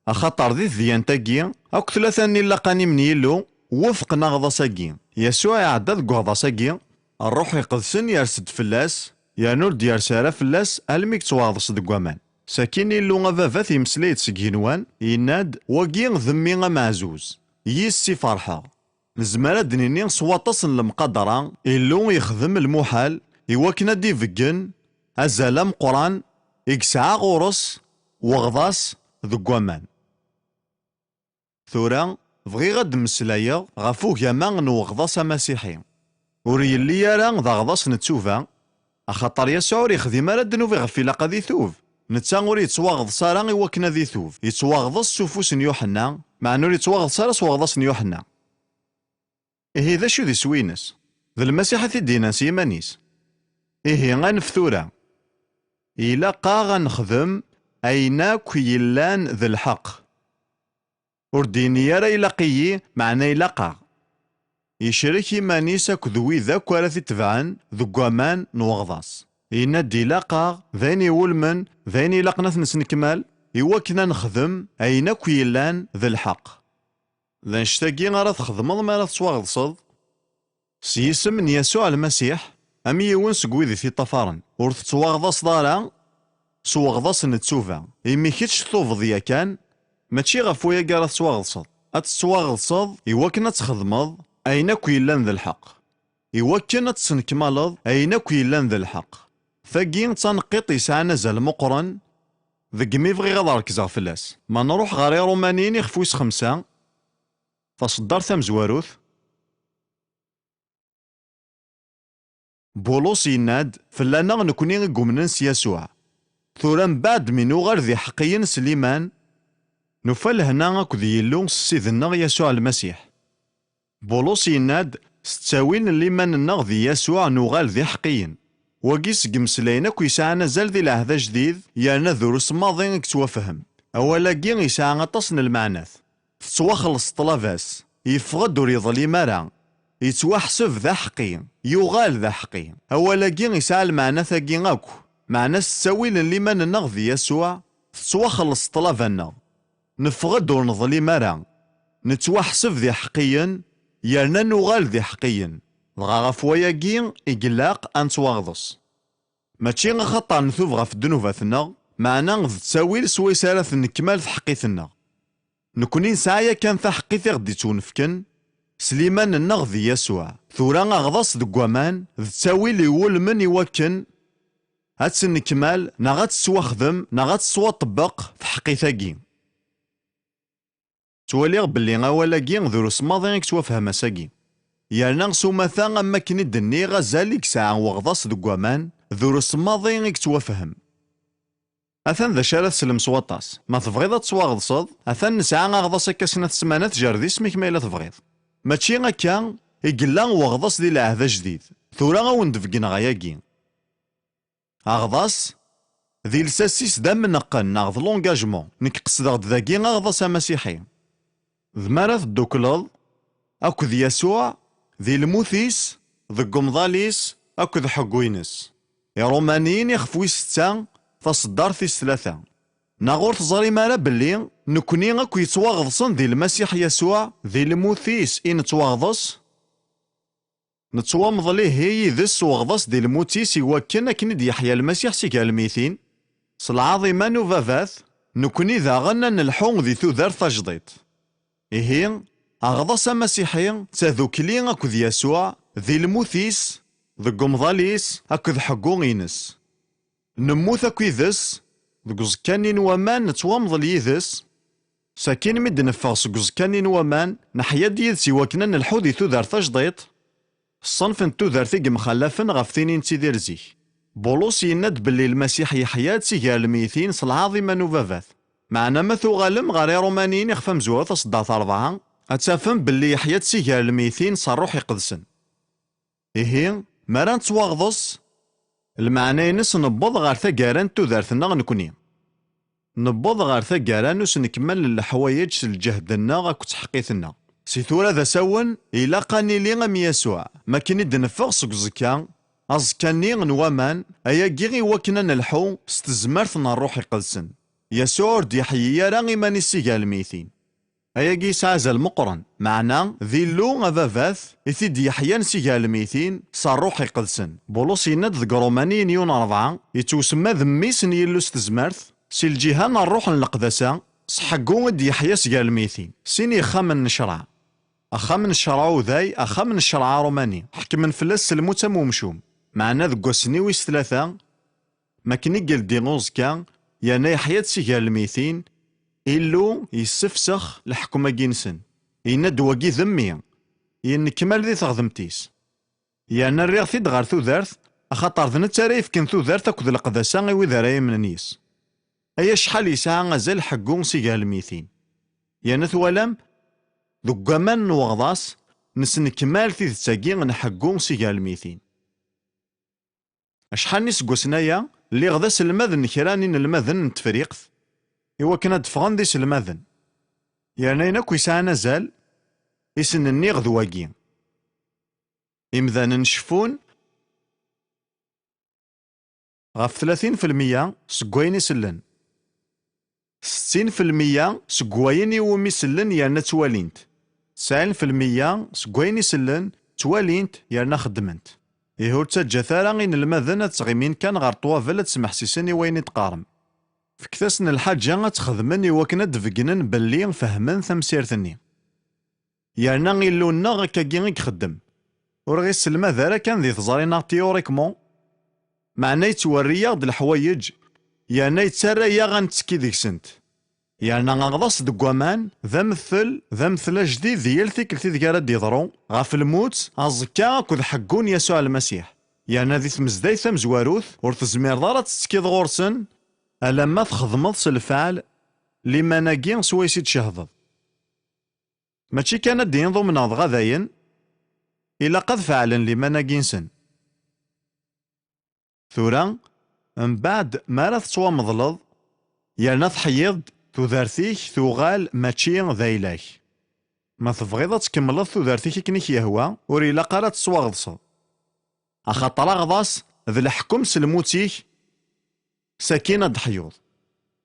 أخاطر ذي ذيان تاقيا أوك ثلاثة لقاني من يلو وفق ناغضاساقيا يسوع يعدد قوضاساقيا الروح يقدسن يرسد فلاس يانور ديار سارة فلاس ألميك تواغضس دقوامان ساكين يلو غفافات يمسليت سقينوان يناد وقين ذمي معزوز يسي فرحة نزمارا دنيني صواطس المقدرة إلو يخدم المحال يوكنا دي فقن أزالام قران إكسعا غورس وغضاس ذقوامان. ثورا بغي غد مسلايا غفو كاما نوغضاس مسيحي وري اللي يرى ذا غضاس نتسوفا أخاطر يسوع يخدم راه دنوفي غفي لاقا ذي ثوف نتا غور يتواغض صارا يوكنا ذي ثوف يتواغض سوفوس يوحنا مع انو يتواغض صارا وغضاس يوحنا إيه ذا شو ذي سوينس ذا المسيح في الدين سيمانيس إيه غنفثورا إلا قا غنخدم أين كيلان ذي الحق ورديني راه يلاقي معنى يلاقا يشرك مانيسا كذوي ذاك ورثي تبعا ذو قوامان نوغضاس إنا دي لاقا ذاني ولمن ذاني لقنا نسنكمال يوكنا نخدم أين كيلان ذي الحق ذا نشتاقي غارة تخدمض ما راه تواغضصد سيسم من يسوع المسيح أم يون سقوي ذي في طفارن ور تتواغضص دارا سواغضص نتسوفا إمي كيتش توفض يا كان ماشي غفويا كارا تواغضصد أتتواغضصد يوكنا تخدمض أين كيلان ذي الحق يوكنا تسنكمالض أين كيلان ذي الحق ثاقين تنقيط يسعى زال مقرن ذق مي بغي غادا ركزا فلاس ما نروح غاري رومانيين يخفويس 5 فصدار ثمزواروث بولوس يناد فلانا نكوني قمننس يسوع ثورا بعد من غير ذي حقيا سليمان نفل هنا اكو ذي يلون سيدنا يسوع المسيح بولوس يناد ستاوين اللي من النغذي يسوع نغال ذي حقيا وقيس قمسلين اكو يسعى نزال ذي العهد جديد يانا ذورس ماضي اكتوافهم اولا قين يسعى تصن المعناث تتواخلص طلافاس يفغد وريضلي مرا يتواحسب ذا حقي يغال ذا حقي اولا قين يسعى المعنى ثاقي اكو معنى السويل اللي من النغذي يسوع تتواخلص طلافنا نفغد ونظلي مرا نتواحسب ذي حقيا يانا نغال ذي حقيا دغا غف وياكي إقلاق أنتواغضس ماشي خطا نثوف غف دنوباتنا معنا غد تساويل سوي سالة نكمال في حقيتنا نكوني نسعيا كان في حقيتي غدي تونفكن سليمان النغ ذي يسوع ثورا غضاص دق وامان تساوي لي ولمن يوكن هاتسن كمال نغات سواخدم نغات سوا طبق في حقيثاكي تواليغ باللي غاولاكي دروس ماضي سوا فهم ساكي يانا سومثا اما كني دني غازاليك ساعة وغضاص دق وامان دروس ماضي توافهم أثن ذا شارة سلم سواطاس ما تبغيض تسواغضصد أثن نسعى غضاص كاسنة سمانات جاردي سميك ما إلا تبغيض ماشي غاكا يقلا وغضاص دي العهد جديد ثورا غاون دفقنا غياكي أغضاص ذي لساسيس دا منقن ناغض لونجاجمون نك قصدغ ذاكي غضاص مسيحي ذمارة الدوكلال أكد يسوع ذي الموثيس ذي قمضاليس أكد حقوينس يا رومانيين يخفوي ستة فصدار في ثلاثة ناغور تزاري مالا باللي نكوني غاكو يتواغضصن ذي المسيح يسوع ذي الموثيس إن تواغضص نتوامض ليه هي ذس وغضص ذي الموتيس يوكن أكن يحيى المسيح سيكا الميثين صالعظيمة نوفافاث نكوني ذا غنى نلحون ذي ثوذار تجديد إيه أغضص مسيحي تذوكلي أكد يسوع ذي الموثيس ذي قمضاليس أكد حقو غينس نموث أكيذس ذي زكانين ومان نتوامض ليذس ساكين مد نفاس زكانين ومان نحيا ديذس يوكنا نلحو ذي ثوذار تجديد الصنف ثوذار ثيق مخلفن غفتينين تيدير زيك بولوس يند باللي المسيح يحيا تيجا الميثين صالعظيمة نوفافاث معنا ما ثوغالم غاري رومانيين يخفم زوا تصدع أربعة أتفهم باللي يحيا تسيجا الميثين صاروح يقدسن إيه مران تواغضص المعنى ينس نبض غار ثقاران تودارثنا نكوني نبض غار ثقاران وس نكمل الحوايج الجهدنا غاكو تحقيثنا سي ثورا ذا سون إلا قاني لي غم يسوع ما كني دنفغ سوق زكا أزكاني نوامان أيا كيغي وكنا نلحو ستزمرثنا الروح يقدسن يسوع دي حيي راغي ماني سيجا الميثين أياكي سعزا المقرن معنا ذي اللو غفافاث إثيد يحيى نسيجا الميثين صاروح يقدسن بولوس يند ذك روماني نيون 4 يتوسمى ذميس نيلو ستزمرث سي الجهان الروح القدسة صحقو ود يحيى سيجا الميثين سيني خام النشرع أخام النشرع وذاي أخام النشرع روماني حكم فلاس الموتى ومشوم معنا ذك وسنيويس 3 ما كني قل ديغوز كان يانا يحيى سيجا الميثين إلو يسفسخ الحكومة جينسن يند وقي ذمي كمال ذي تغذمتيس يعني الرياض ثيد غار ثوذارث أخاطر ذن التاريف كن ثوذارث أكد القداسة وذا راي من النيس أي شحال يسعى غزال حقون سيجا الميثين يعني ثوالم ذو قمان وغضاس نسن كمال ثيد تاقين نحقون سيجا الميثين أشحال نيس قوسنايا اللي غداس المذن كرانين المذن نتفريقث إوا كنا دفغان ديس المذن يعني ناكو يسعى نزال يسن النيغ ذواقي إمذان نشفون غف 30% سقوين يسلن 60% سقوين يوم يسلن يعني توالينت 90% سقوين يسلن توالينت يعني خدمنت يهور تسجى ثارغين المذن تغيمين كان غار طوافل تسمح سيسني وين يتقارم فكتاسن الحاجة تخدمني وكنا دفقنن باللي فهمن ثمسيرتني يعني غيلونا غاكاكي يخدم ورغي السلمة ذارا كان ذي تزارينا تيوريكمون معنى يتوريا د الحوايج يعني يتسرى غنتسكي ديك سنت يعني غنغضص دقوامان ذا مثل جديد ديال ثيك ذكارات يضرو غاف الموت أزكا كذ حقون يسوع المسيح يعني ذي ثمزداي ثمزواروث ورتزمير دارت تسكيض غورسن ألما تخدمض الفعل لما ناقين سويسي تشهضض ماشي كانت دين ضمن غذاين إلا قد فعلا لما ناقينسن ثورا من بعد ما راه تتوامضلض يعني تحيض تودارثيك ثوغال ماشي ذايلاك ما تبغيض تكملض تودارثيك كنيك يهوى وري لا قرات تسواغضص أخاطر غضاس ذي الحكم سلموتيك ساكينة دحيوض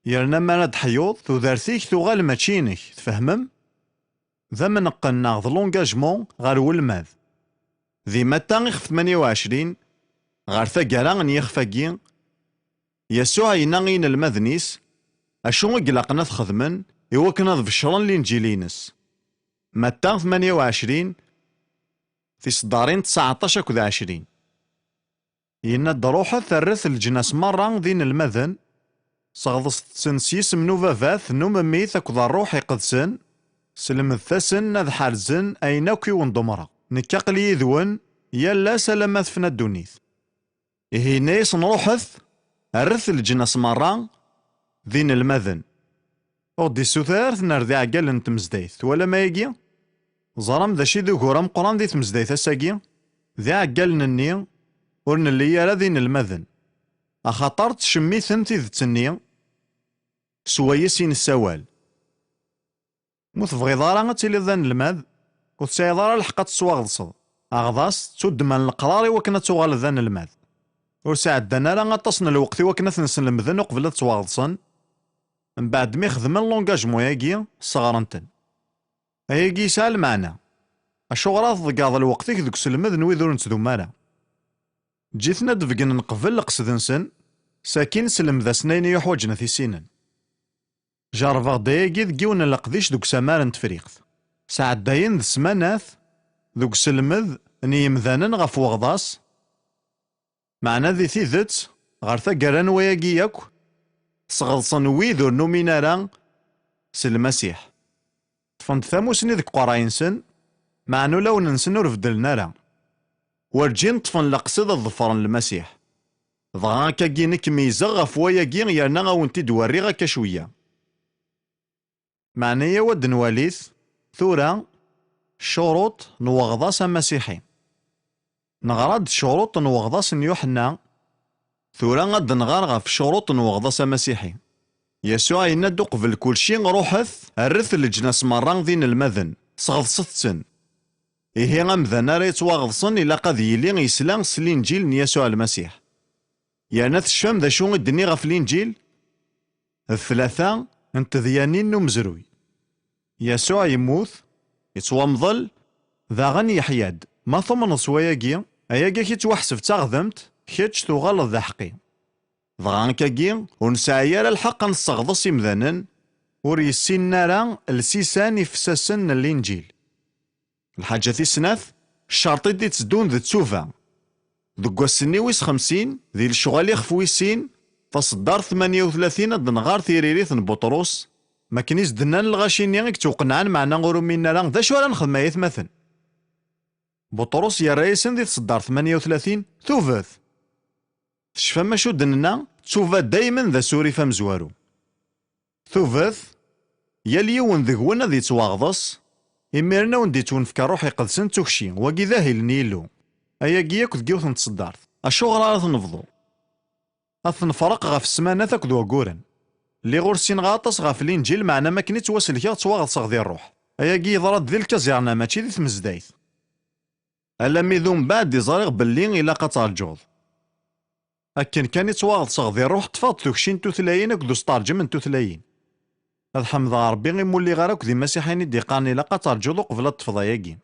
يرنا ما دحيوض تودارثيك ثوغال ماشينك تفهمم ذا من قنا ذ لونجاجمون غار ولماذ ذي متى يخف 28 غار ثقالا يخفاقين يسوع ينغين المذنيس أشو قلقنا تخدمن إوا كنا ذبشرن الإنجيلينس متى 28 في صدارين 19 كود 20. يناد روحه ثرث الجناس مرة ذين المذن صغضس تسنسيس منو فافاث نو مميث اكد الروح يقدسن سلم الثسن ذ حرزن ايناكي وندمرة نكاقلي ذون يلا سلامات فينا الدونيث إيه ناس نروحث الرث الجناس مرة ذين المذن ودي السوثارث نردي عقال نتمزديث ولا ما يجي زرم ذا شي ذو قرام قران ذي تمزديث اساقي ذي عقال نني ورن اللي يرى ذين المذن أخاطر تشميثن ذي تنية سويسين السوال مو تبغي ضارا تيلي ذان الماذ وتساي ضارا لحقا تسواغ ضصد أغضاس تود من القراري وكنا تغال ذان الماذ وساعد دانا راه تصن الوقت وكنا تنسن المذن وقبل تسواغ ضصن من بعد ما يخدم اللونجاجمون ياكي صغرنتن أياكي يسال معنا أشغراض ضقاض الوقت ذوك سلمذ نويذور نتذو مالا جيتنا دفقن نقبل قصدنسن ساكن سلم ذا سنين يحوجنا في سينن جارفاغ داياكي ذكيون لقديش دوك سمار تفريقث ساعد داين ذ سماناث دوك سلمذ ني مذانن غف وغضاس معنا ذي ثيذت غار ثقران وياكي ياك صغلصن ويذور نومينارا سلمسيح طفنت ثاموسني ذك قراينسن معنو لو ننسن ورفدلنا راه ورجين طفن لقصد الظفرن المسيح ضغا كاكي نك ميزغ غف وياكي يرنا غاونتي دواري غاكا شويه معنايا ود نواليث ثورة شروط نوغضاس مسيحي نغرد شروط نوغضاس يوحنا ثورة غد نغار غف شروط نوغضاس مسيحي يسوع يندق في الكل شي روحث الرث الجناس مران ذين المذن صغضصتسن إيه غمذن ريت واغضصن إلا قد يلي يسلام سلينجيل يسوع المسيح يعني تشفم ذا شو الدنيا غف الانجيل الثلاثة انت ذيانين نمزروي يسوع يموت يتوامضل ذا غني يحياد ما ثمن صواياكي اياكي كي توحسف تاغذمت كيتش تغلط ذا حقي ضغان كاكي ونسعيا الحق نصغضص مذنن ور يسينا راه السيسان يفسسن الانجيل الحاجة في سناث الشرطي دي تسدون ذي تسوفا ذو السني ويس 50 ذي الشغال يخفويسين فصدار 38 دنغار ثيريريث بطروس ما كنيز دنان الغاشين يانك توقنعان معنا غورو منا راه ذا شو راه نخدم يثمثن بطروس يا رئيسن ذي تصدار 38 ثوفاث تشفى ما شو دننا تشوفا دايما ذا سوري فم زوارو ثوفاث يا اليون ذقونا ذي تواغضص إميرنا وندي تونفكا روحي قدسن توكشي واقي ذاهي لنيلو أياكي ياك ذقيوث نتصدارت أشغل راه تنفضو أثنفرق غف السمانة تاك ذو قورن لي غورسين غاطس غف الانجيل معنا ما كني تواسل كيغ تواغض ذي الروح أياكي يضرد ذي الكازيرنا ماشي ذي تمزدايث ألا ميذون بعد يزارغ باللي إلا قطع الجوض أكن كان يتواغض ذي الروح تفاض توكشين توثلاين أكدو ستارجم من توثلاين هذا حمد ربي غيمولي غاراك ذي مسيحيين ديقاني لقا ترجو قبل الطفضة ياكي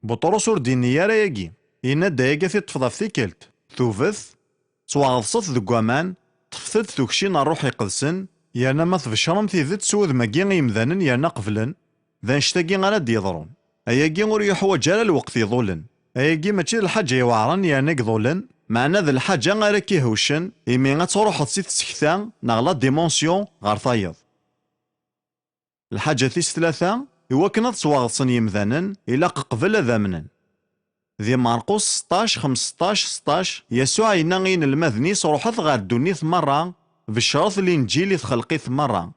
بطرس دينية راه ياكي ينادى ياكي في الطفضة في ثيكلت ثوفث تواغضصت ذو قوامان طفثت ثوكشين الروح يقدسن يانا ما تفشرم في ذات سوذ ماكي غيمذانن يانا قفلن ذا نشتاكي غالا ديضرون اياكي غور يحوج على الوقت يظولن اياكي ماشي الحاجة يوعرن يانا يظولن معنا ذا الحاجة غير كيهوشن يمي غتروح تصيت تسكتان نغلا ديمونسيون غار ثايض الحاجة تيس ثلاثة يوكنا تصواغصن يمذانن إلا قبل ذامنن ذي مارقوس 16 15 16 يسوع ينغين المذني صروحت غار دونيث مرة بالشرط الانجيل يتخلقيث مرة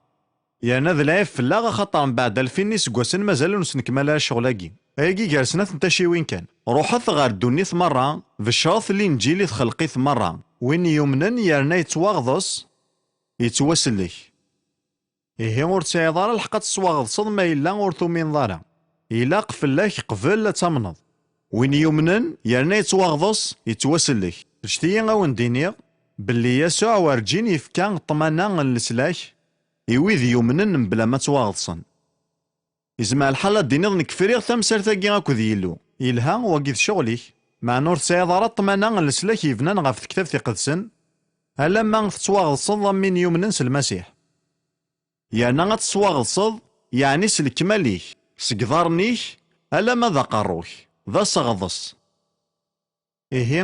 يعني ذا العيب فلاغا خطر من بعد 2000 نسقوسن مازالو نسنكمل الشغلاكي ايكي جالسنا تنتشي وين كان روحت غار دونيث مرة بالشرط الانجيل يتخلقيث مرة وين يمنن يرنا يتواغضص يتوسلك إيه ور تسعي ضارا الحق تسواغض صد ما إلا ور ثومين ضارا إلا قفلاك قبل لا تمنض وين يمنن يرنا يتواغضص يتوسلك شتي غاون دينيغ باللي يسوع ورجين يفكان طمانا السلاك يويذ يمنن بلا ما تواغضصن يزمع الحالة دينيغ نكفريغ ثمسر ثاقي غاكو ذيلو إلها واقيذ شغليك مع نور تسعي ضارا طمانا السلاك يفنان غاف كتاب ثقدسن ألا ما تتواغضصن ضمين يمنن المسيح يعني غتصواغصد يعني سلكماليك سقدارنيك ألا ماذا قروك ذا صغضس. إيه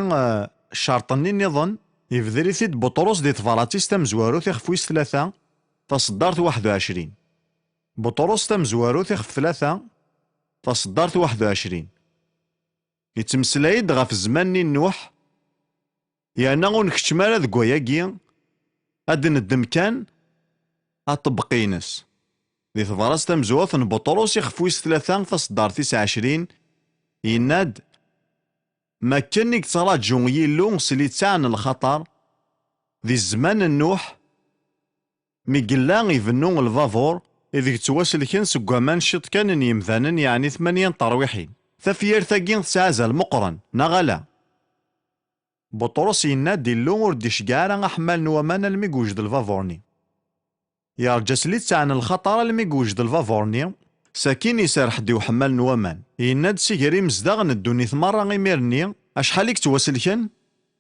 الشرط-ني نظن يبذل ثيد بطرس دي تفاراتيس تمزوارو تخفويس 3 تصدرت 21. بطرس تمزوارو تخف 3 تصدرت 21. يتمسلايد غف الزمان نوح يعني غون كتشمال ذ كواياكي أدن الدم كان أطبقينس دي تفارس تمزوات بطرس يخفويس 3 تصدرت 29. يناد ما كانك تراجعون يلو سلي تاعن الخطر ذي الزمان النوح ميقلا يفنون الفافور إذا تواسل كان سقامان شط كان يمثانا يعني 8 طرويحين ثفير ثاقين تسعزا المقرن نغلا. بطرس يناد يلو وردي شقارا أحمال نوامان الميقوجد الفافورني يرجى سلي تاعن الخطر الميقوجد الفافورني ساكين يسارح دي وحمال نوامان يناد سيجري مزدغن الدوني ثمرة غيميرني أشحاليك تواسل كان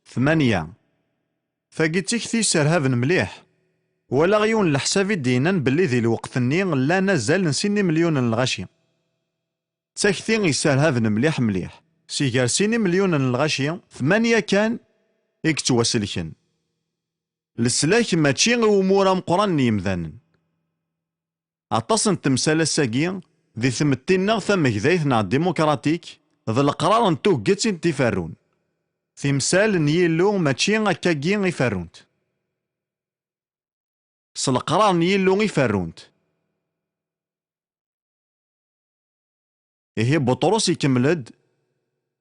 8. فقيتيك تيسار هافن مليح ولا غيون الحسابي دينا باللي ذي الوقت الني لا نزال نسيني مليون الغاشي تاكتي يسار هافن مليح مليح سيجار سيني مليون الغاشي 8 كان يكتواسلكن لسلاك ماشي امورا مقران يمذانا عطاسن تمثال الساقي ذي ثمتين ثم كذايثنا الديمقراطيك ذا القرار نتو قتين تفارون تمثال نيلو ماشي هكاكي يفارونت سالقرار نيلو يفارونت. إيه بطرس يكملد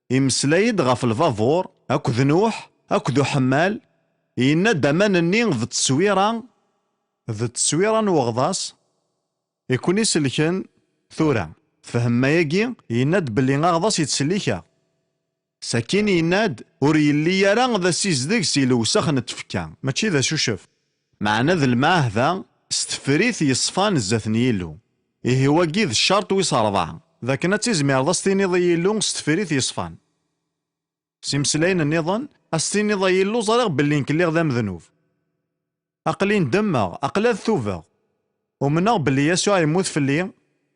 يمسلايد غاف الفافور أكو نوح أكو حمال يناد أمان الني ذا التصويرة وغضاس يكون يسلكن ثورة فهم ما يجي يناد باللي غاضاس يتسليكا ساكين يناد وري اللي يرى ذا سيزدك سيلو سخن تفكا ماشي ذا شوشف معنا ذا الماء ذا استفريث يصفان الزاث نيلو إيه هو كيذ الشرط ويصارضع ذاك نتيزمير ذا ستيني ضيلو استفريث يصفان سيمسلاين النظام استيني ضيلو صارغ باللي نكليغ ذا مذنوب أقلين دماغ أقلاد ثوفاغ ومناغ باللي يسوع يموت في الليل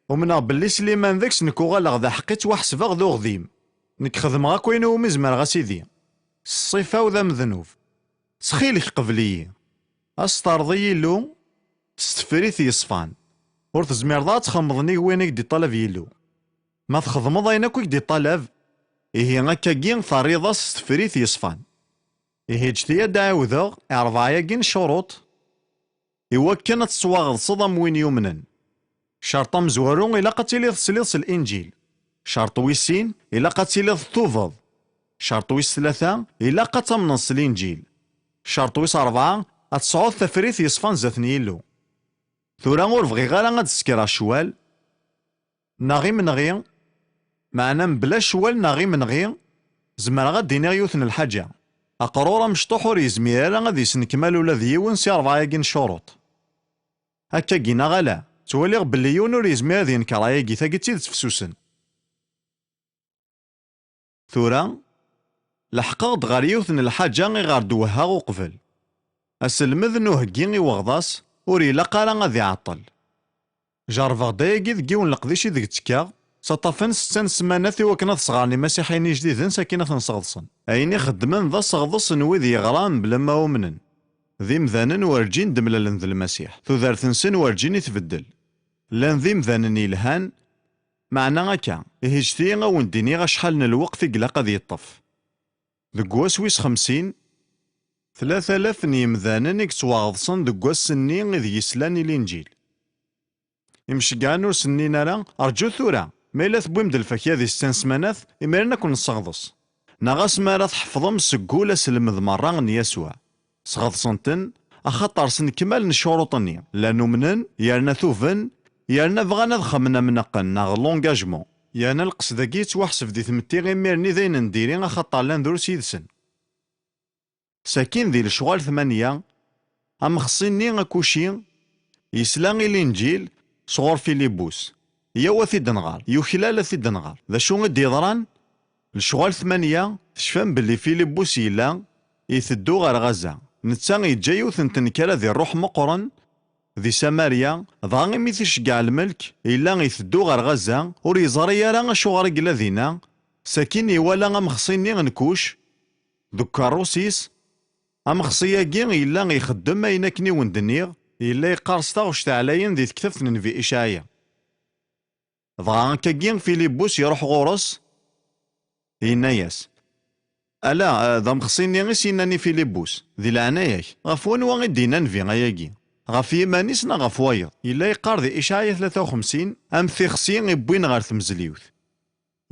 ومناغ باللي سليمان ذاكس نكو غالغ ذا حقيت وحسباغ ذو غذيم نك خدمغا كوين ومزمر غاسيدي الصفة وذا مذنوب سخيلك قبلي أسترضي يلو استفريث يصفان ور تزمير ذا تخمضني وينك دي طلب يلو ما تخدمض ايناكوك دي طلب إيه هكا كين فريضة استفريث يصفان إيه جتيا داوذغ 4 كين شروط إوا كانت تصواغض صدم وين يمنن شرط مزورون إلا قتيلي تسليص الإنجيل شرط ويسين إلا قتيلي توفض شرط ويس 3 إلا قتمنص الإنجيل شرط ويس 4 أتصعود تفريث يصفان زاثني يلو ثورا غور بغي غالا غاد تسكرا شوال ناغي من غي معنا بلا شوال ناغي من غي زمرا غاد دينا يوثن الحاجة أقرورا مشطوحور يزميرا غادي يسنكمال ولا ذيون سي 4 كين شروط هكا كينا غالا توليغ بلي يونور يزمير ذي نكراياكي ثاقي تيد تفسوسن ثورا لحقاغ غار يوثن الحاجة غي غار دوها وقفل أسلمذ نوهكي وغضاس وري لقالا غادي يعطل جارفغ داياكي ذكيون لقديشي ذك تكا سطفن 6 سمانات وكنا صغارني مسيحيين جديدين ساكنة نصغضصن أيني خدمن ذا صغضصن وذي غرام بلا ما ومنن ذي مذانن ورجين دملالن ذا المسيح ثوذارثنسن ورجين يتبدل لان ذي مذانن يلهان معنا هكا إهجتي غاون ديني غشحال الوقت يقلا قد يطف ذكواس ويس 50 3000 يمذانن يكسواغضصن ذكواس سني إذ يسلاني الإنجيل يمشقان سنين راه أرجو ثورة ما إلا تبويمد الفكية ذي 6 سمانات إمرنا كون نصغضص نغاس ما راه تحفظم سقولة سلمذ مرة يسوع صغضصنتن أخطر سن كمال نشوروطني لأنو منن يارنا ثوفن يارنا بغانا دخمنا منقن ناغ لونجاجمون يارنا القصداكي توحسف ذي ثمتي غير ميرني ذين نديري أخطر لان ذور سيدسن ساكين ذي الشغال 8 أم خصيني أكوشي يسلان الإنجيل صغور فيليبوس يوا ثي دنغار يوكلال ثي دنغار ذا شو غدي يضران الشغال 8 تشفان باللي فيليبوس يلا يثدو غير غزة نتا يجا يوثن تنكرا ذي الروح مقرن ذي ساماريا ضاغي ميث يشقع الملك إلا يثدو غير غزة ور يزري راه شو غير قلا ذينا ساكين ولا مخصيني نكوش ذو كاروسيس مخصياكي إلا يخدم أين كني وندنيغ إلا يقارس تاغش تعلاين ذي تكتفن في إشعيا ضغان كاكين فيليبوس يروح غورس يناياس ألا ذا مخصيني غيس يناني فيليبوس ذي العناياك غفوان واغي دينان في غياكي غف يمانيسنا غف وايض إلا يقار ذي إشعيا 53 أم ثيخسين يبوين غير ثمزليوث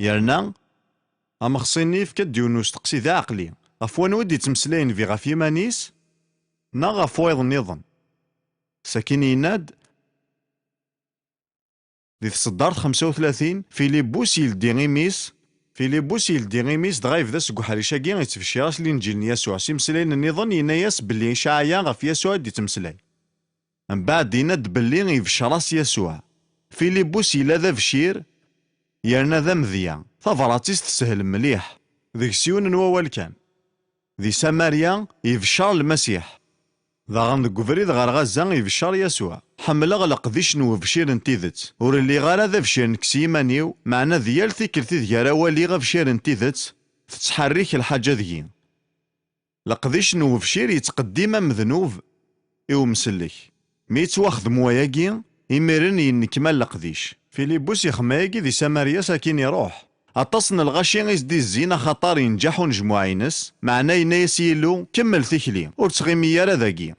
يرنا مخصيني في كديونوس تقسي ذا عقلي غفوان ودي تمسلين في غف يمانيس نا غف وايض النظام ساكن يناد ذي تصدرت 35 فيليبوس يلدي غيميس دغايف ذا سكو حريشاكي يتفشي راس الانجيل يسوع سيمسلين النظام يناياس باللي إشعيا غف يسوع دي تمسلين من بعد يناد باللي يفشي راس يسوع فيليبوس يلا ذا فشير يرنا ذا مذيا ثفراتيس تسهل مليح ذيك سيون نوال كان ذي ساماريا يفشر المسيح ذا غندق فريد غار غزا يفشر يسوع حمل غلق ذي شنو فشير انتيذت ور اللي غالا ذا فشير نكسيمانيو معنا ذيال ثيكلتي ذيالا والي غفشير انتيذت تتحريك الحاجة ذي لقذي شنو فشير يتقدم مذنوب إو مسلك ميت واخذ مواياكي إميرن ينكمل لقذيش فيليبوس يخمايكي ذي ساماريا ساكين يروح أتصن الغاشي غيزدي الزينة خطر ينجحو نجموعينس معنا ينايس يلو كمل ثيكلي ور تغيمي يالا ذاكي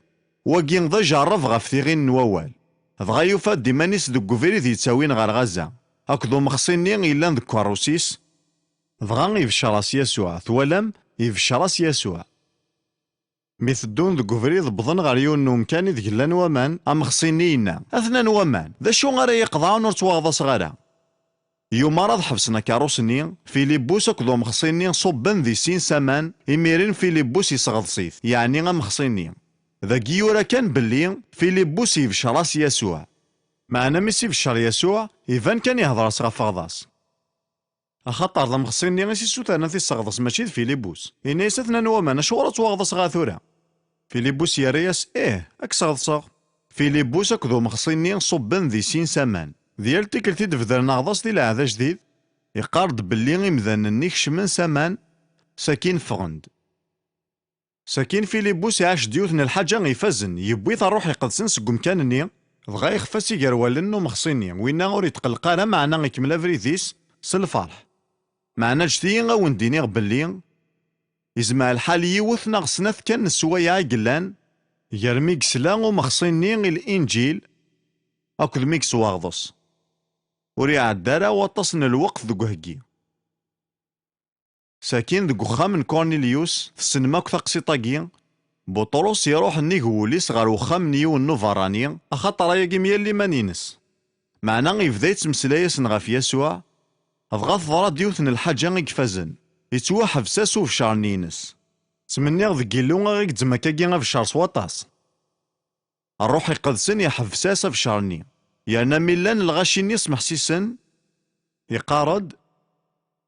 واكين ذا جرف غف ثيغين نوال دغا يوفا ديمانيس دو فيري ذي تساوين غار غزة هكذو مخصيني إلا ذو كاروسيس دغا يفشى راس يسوع ثوالم يفشى راس يسوع ميثدون ذو فيري ضبضن غار يونو مكاني ذكلان وامان مخصينينا أثنان وامان ذا شو غاري يقضعون ور تواغضا صغارا يوم راض حبسنا كاروسني فيليبوس أكذو مخصيني صبن ذي سين سامان إميرين فيليبوس يصغض صيف يعني مخصيني ذا كيورا كان باللي فيليبوس يفشى راس يسوع معنا ميسي يفشر يسوع إيفان كان يهضر غف غضاس أخطر ذا مخصيني غيسي سوتانا في الصغضاس ماشي فيليبوس إنا يستثنى نوامان أشو راه تواغضاس غاثورا فيليبوس يا رياس أك صغض فيليبوس أكذو مخصيني صبن ذي سين سامان ديال تيكلتي دفدر نغضاس دي العذا جديد يقارد باللي إمذان النيكش من سامان ساكين فغند ساكين فيليبوس يعاش ديوثن الحاجة غيفازن يبوي الروح يقدسن سكو مكانني دغا يخفاس يقروالن مخصيني وينا غور يتقلق انا معنا يكمل افريديس سالفرح معنا جدي غاون ديني باللي يزمع الحال يوث نغسناث كان السوايع قلان يرمي قسلا ومخصيني الانجيل اكد ميكس واغضس وريع الدارا وطسن الوقت ذو هكي ساكين ذو خام من كورنيليوس تسنماك ثقسيطاكي بطرس يروح نيغوليس غار وخام نيو النوفراني اخاطر ياكي ميالي مانينس معنا يبدا يتمسلايس غاف يسوع ضغط ضرا ديوثن الحاجة يكفازن يتوحف ساسو في شهر نينس تمنيغ ذ كيلو غيك تزمكاكي في شهر سواطاس الروح يقدسن يحف ساسا في شهرني يعني ميلان الغاشيني سمح سيسن يقارد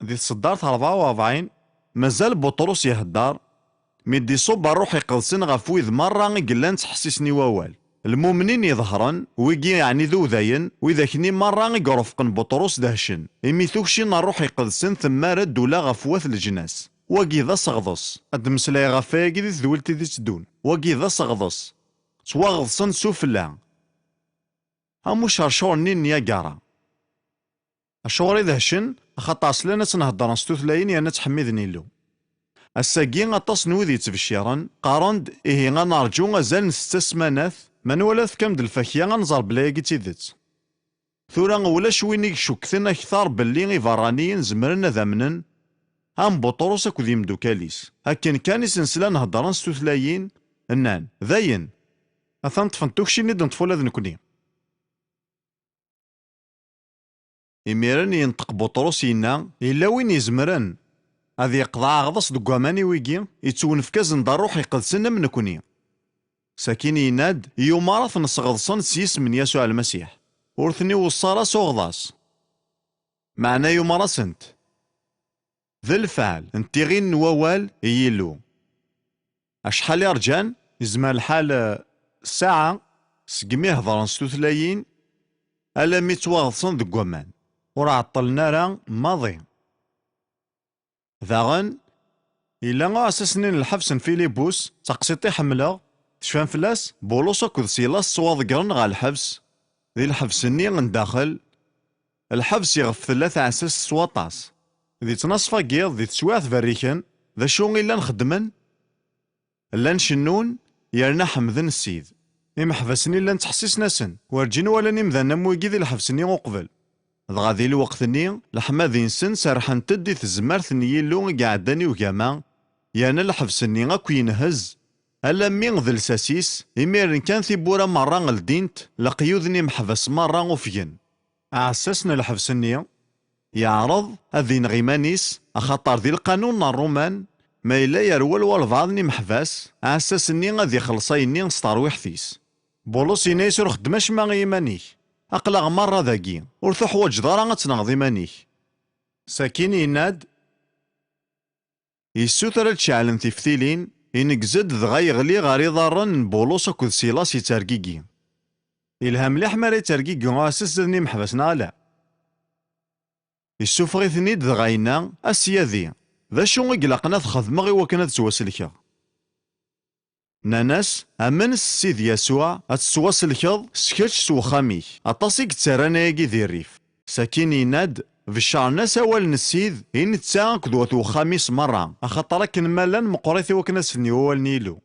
ذي تصدرت 44 مازال بطرس يهدار ميدي صوب الروح يقدسن غف ويذ مرة قلان تحسسني ووال المؤمنين يظهرن ويجي يعني ذو ذاين وإذا كني مرة يقرفقن بطرس دهشن إمي ثوكشين الروح يقدسن ثم رد ولا غفوات الجناس واجي ذا صغضس أدمسلاي غفاقي ذي ذولتي ذي تدون واجي ذا صغضس تواغضسن سفلا همو شرشور نين يا قارا الشغل إذا هشن خاطر أصلنا تنهضر ستوثلاين يا نتحمذني له الساقين غطاس نوذي تبشيرا قارند إيه غنرجو غزال نستسمانات من ولاث كامد الفاكية غنزر بلايقي تيدت ثورا ولا شويني شكثنا كثار باللي غيفرانيين زمرنا ذامنن هم بطرس أكو ذي مدوكاليس هكين كان يسنسلا نهضران ستوثلاين النان ذاين أثان تفنتوكشي ندن طفولة ذنكوني إميران ينطق بطرس ينا إلا وين يزمرن هذي يقضع غضص دو غاماني ويجي يتسون في كازن داروح يقدسنا من كوني ساكين يناد يوم عرف نصغضصن سيس من يسوع المسيح ورثني وصارا سوغضاس معنا يوم راسنت ذا الفعل انتي غين نووال يلو أشحال يرجان يزمع الحال ساعة سقمي هضران ستوثلاين ألا ميتواغضصن دو غامان ورا عطلنا راه ماضي ذاغن إلا غا أساسنين الحبس فيليبوس تقسيطي حملة تشفان فلاس بولوس أكد سيلاس صواد قرن غا الحبس ذي الحبس-ني غنداخل الحبس يغف 3 عساس سواطاس ذي تنصفا قيض ذي تسواث فريكن ذا شو إلا نخدمن إلا نشنون يرنا حمذن السيد إمحبسني إلا نتحسيس ناسن ورجين ولا نمذا نمويقي ذي الحبس-ني وقبل دغا ذي الوقت-ني لحما ذي نسن سرحان تدي تزمرت نيلو قعداني وقاما يانا الحبس-ني أكو ينهز ألا مين ذي الساسيس إميرن كان ثيبورا مرة غلدينت لقيوذني محبس مرة وفين أعساسنا الحبس-ني يعرض هذي نغيمانيس أخطر ذي القانون الرومان ما إلا يرول والبعضني محبس أعساسني غادي خلصيني سترويح ثيس بولوس ينايسر خدماش ما غيمانيك أقلق مرة ذاكي ورثو حواج دارا تنغضي مانيك ساكين يناد يسوتر تشعلن تفتيلين ينقزد دغا يغلي غاري ضارن بولوس أكد سيلاس يترقيقي إلهام مليح ماري ترقيقي غاسس ذني محبسنا لا يسوفغيثني دغاينا أسياذي ذا شو يقلقنا تخدمغي وكنا تسواسلكا ناناس أمن السيد يسوع أتسواسلكا سكتش سو خاميك أطاسيك تسارانا يجي ذي الريف ساكين يناد في الشعر ناس أول نسيد إن تساق كدوة خاميس مرة أخطرك مالان مقريثي وكنا سفني أول نيلو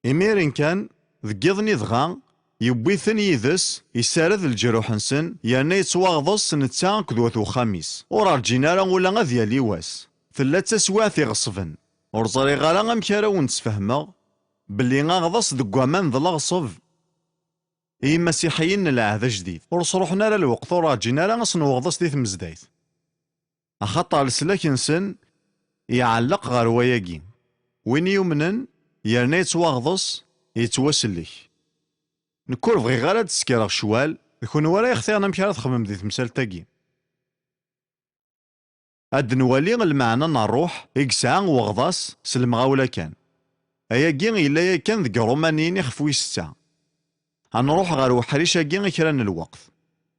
إميرين كان ذقيضني ذغا يبويثن يذس يسارد الجروح نسن يعني يتواغضس نتساق كدوة خاميس ورارجينا ولا غذيا ليواس ثلاثة سواثي غصفن ورزاري غالا غمكارا ونتفهمغ باللي غاغضس دق امان ذا الغصب اي مسيحيين العهد جديد ورصروحنا للوقت وراجينا غصنوغضس دي ثمزدايت اخطا لسلاك نسن يعلق غير وياكي وين يمنن يرنا يتواغضس يتوسلك نكون بغي غير هاد السكيرة شوال يكون ورا يختارنا مكارا تخمم دي تمثال تاكي اد نولي المعنى نروح إكسان وغضاس سلمغاولا كان أياكي إلا كان ذك رومانيين يخفو يستا غنروح غير وحريش أكي كران الوقت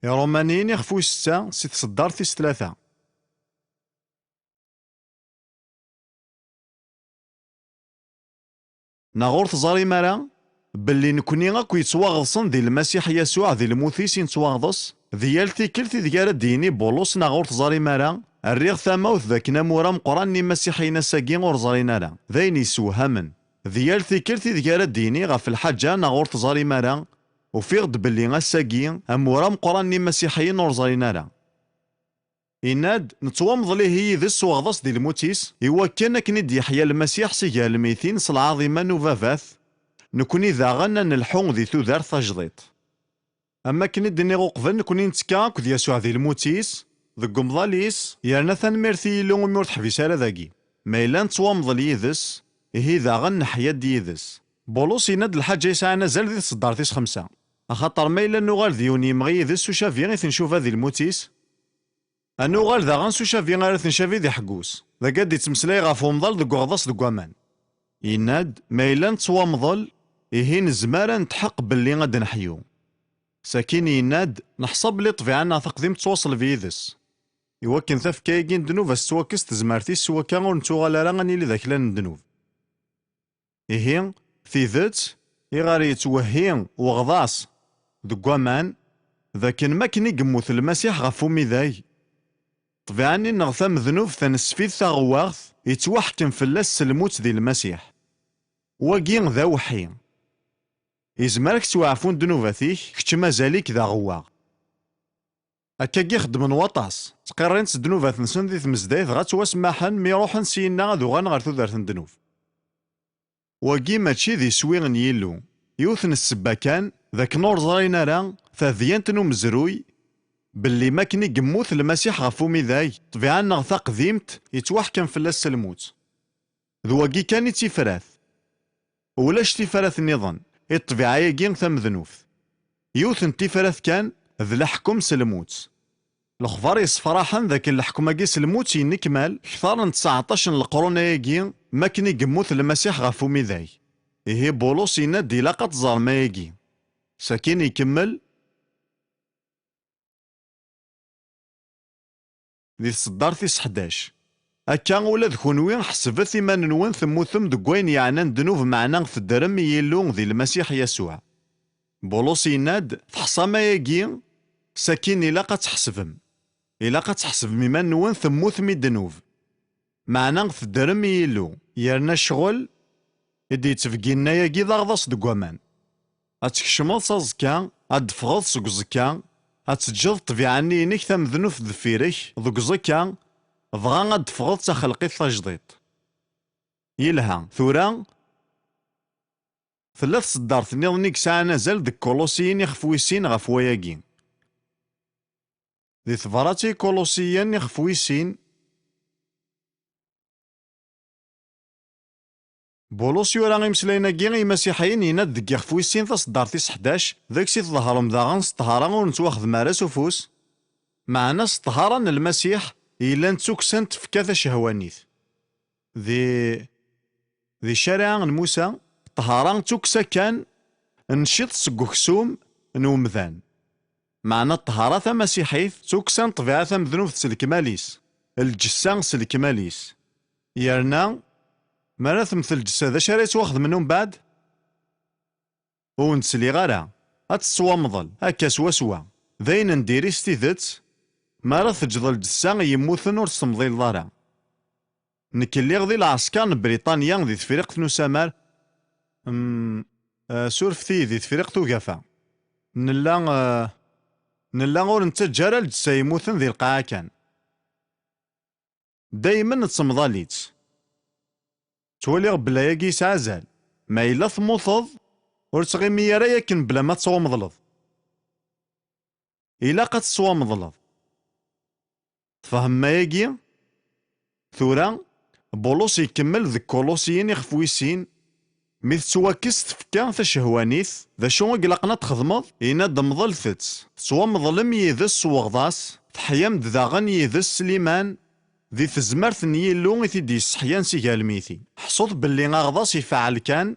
يا رومانيين يخفو يستا سي تصدر تيس 3 ناغور تزاري مالا باللي نكوني غاكو يتواغضصن ذي المسيح يسوع ذي الموثيس يتواغضص ذيالتي كلتي ذكارا ديني بولوس ناغور تزاري مالا الريغ ثماوث ذاك نامورا مقران مسيحيين ساقين ورزارينا لا ذاين يسوهمن ذيالتي كلتي ذكارا ديني غاف الحاجة ناغور تزاري مالا وفيغد باللي غاساقين امورا مقران مسيحيين ورزارينا لا إناد نتوامض ليه هي ذي السواغضص دي الموتيس إوا كان كني يحيى المسيح سيجا الميثين صالعظيمة نوفافاث نكوني ذا غنا نلحون ذي ثوذار تجضيط أما كني دني غوقفن نكوني نتكا كذ يسوع ذي الموتيس ذك مضاليس يرنا ثنميرثي لو مور تحبيس على ذاكي ما إلا نتوامض ليذس إهي ذا غن حيا ديذس بولوس يناد الحاجة يسعى نزل ذي صدارتيس 5 أخاطر ما إلا نوغال ذيوني مغي ذس وشافي غي تنشوف هذي الموتيس أنوغال ذا غنسو شافي غير تنشافي ذي حقوس ذا قد يتمسلاي غافو مضل ذك غضاس ذك وامان يناد ما إلا نتوامضل إهي نزمارا نتحق باللي غاد نحيو ساكين يناد نحسب لي طبيعنا تقديم تواصل فيذس يوكن ثاف كايكين دنوب استواكس تزمارتي سوا كان ونتوغال راني اللي ذاك لان دنوب إهي في ذات إغاري يتوهين وغضاس دقوامان ذاكن ما كني قموث المسيح غفو ميذاي طبيعاني نغثام ذنوب ثنسفيد ثغواغث يتوحكم في اللاس الموت ذي المسيح واقين ذا وحي إزمارك توعفون دنوباتيك كتش مازاليك ذا غواغ أكاكي خدمن وطاس تقرين دنوبات نسن ذي ثمزدايث غاتواسماحن ميروحن سينا غادوغان غير تودارت دنوب واقي ماشي ذي سويغن يلو يوثن السباكان ذاك نور زارينا راه فذيانتنو مزروي باللي ما كني قموث المسيح غفو ميذاي طبيعا نغثا قديمت يتوحكم في اللاس الموت ذواقي كان يتفراث ولاش تفراث النظام الطبيعة يجين ثم ذنوف يوثن تفراث كان ذ لحكم سلموت الخبار يصفراحا ذاك الحكم اجي سلموت ينكمال كثار من 19 القرون يجين ما كني قموث المسيح غفو ميذاي إيه بولوس ينادي لاقات زار ما يجي ساكين يكمل ذي صدارتي 11 أكا ولا دكونوين حسبت إيمان-نون تموتم دك وين يعنان دنوب معنا تدرم يلو ذي المسيح يسوع. بولس يناد تحصى ما يجي ساكين إلا تحسبم إلا تحسب إيمان-نون تموت مي دنوب معنا تدرم يلو يرنا الشغل إدي تفقينا يجي ضغضص دك ومان أتكشمض صازكا أدفغض سقزكا أتجد طبيعني إنك ثم ذنوف ذفيرك ذك زكا ضغا غاد فغض تخلقي تجديط يلها ثورا ثلاث صدارت نيض ساعة نزل ديك كولوسيين يخفويسين غف وياكين ذي ثفراتي كولوسيين يخفويسين بولوس يورا غيمسلاينا كي المسيحيين يناد ديك يخفويسين تصدارتي 11 ذاك سي تظهرهم داغا سطهارا ونتواخذ مارس وفوس معنا سطهارا المسيح إلا نتوكسنت في كذا شهوانيت ذي شارع موسى طهاران توكسا كان نشيط سكوكسوم نومذان معنى الطهارة مسيحية توكسان طبيعة مذنوب سلكماليس الجسان سلكماليس يرنا مرات مثل الجسا ذا شاريت واخذ منهم بعد ونسلي غالا هتسوا مضل هكا سوا ذاين نديري ستيذت مرات تجد الجسان يموثن ورسمضي الضارع نكلي غذي العسكر بريطانيا ذي تفريق نسامر سورفتي ذي تفريق توقفا نلا غور نتجارى الجسا يموثن ذي القاعة كان دايما نتصمضاليت تولي بلا ياكي سعزال ما إلا ثموثض ور تغيمي يرا ياكن بلا ما تصومضلض إلا قد تصومضلض تفهم ما ياكي ثورا بولوس يكمل ذك كولوسيين يخفويسين ميث تواكس تفكا تشهوانيث ذا شو قلقنا تخدمض إنا دمضل ثتس سوا مظلم يذس وغضاس تحيام داغن يذس سليمان ذي تزمرت نيلو يثدي الصحيان سيقالميثي حصوت باللي غضاس يفعل كان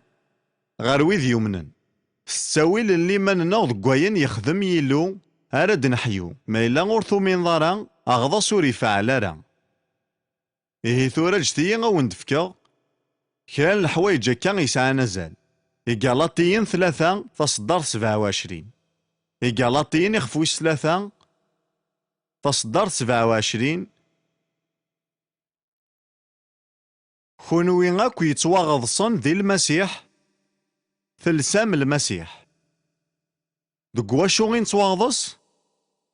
غير ذي يمنن الساويل اللي من نوض قوين يخدم يلو أرد نحيو ما إلا غورثو من ضارا أغضاس وريفعل راه إيه ثورة جتيا غو ندفكا كرا الحوايج كان يسعى نزال إيقالاطيين 3 تصدر 27 إيقالاطيين يخفويس 3 تصدر 27 خونوين غاكو يتواغضصن ذي المسيح ثلسام المسيح دق واشو غين تواغضص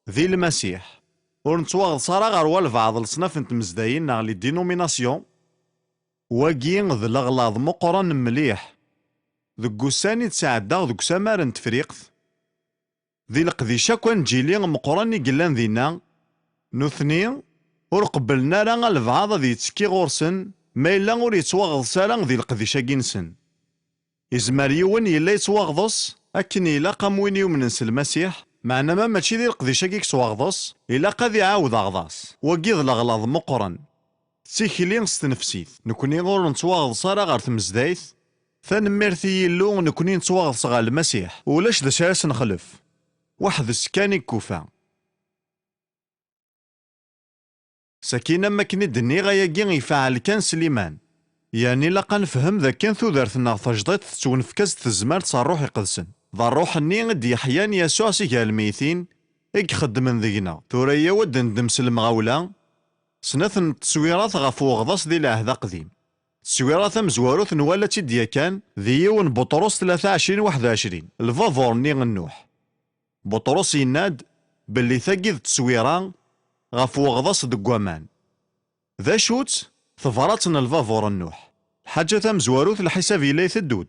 ذي المسيح ونتواغضص راه غير والبعض الصناف نتمزداين ناغ لي دينوميناسيون واقين ذ الأغلاظ مقرن مليح ذك وساني تساعدا ذك سمار نتفريقت ذي القديشة كون جيلي مقرن يقلان ذينا نثني ور قبلنا راه البعض ذي تسكي غورسن ما إلا ور يتواغضص راه ذي القديشة كينسن إزمار يون يلا يتواغضص أكن إلا قام وين يومنس المسيح معنا ما ماشي ذي القديشة كيك تواغضص إلا قد يعاود أغضاص وقيض الأغلاظ مقرن سيكلين ستنفسيت نكوني غور نتواغضص راه غير تمزدايت ثنميرثي يلو نكوني نتواغضص غا المسيح ولاش ذا شاس نخلف واحد السكاني كوفا سكينة ما كني دني غاياكي يفعل كان سليمان يعني لقا نفهم ذا كان ثودرتنا تجديد تونفكاز تزمار تصروح يقدسن ذا الروح ني غد يحيان يسوع سيكا الميتين إك خدمن ذينا ثوريا ود ندمس المغاولة سنث التصويرات غف وغضاص ذي العهد قديم التصويرات مزواروث نوالتي ديا كان ذي يون بطرس 23 21 الفافور ني غنوح بطرس يناد باللي ثقيد التصويران غف وغضاص دقوامان ذا شوت ثفراتنا الفافور النوح حاجة مزواروث الحساب إلي ثدود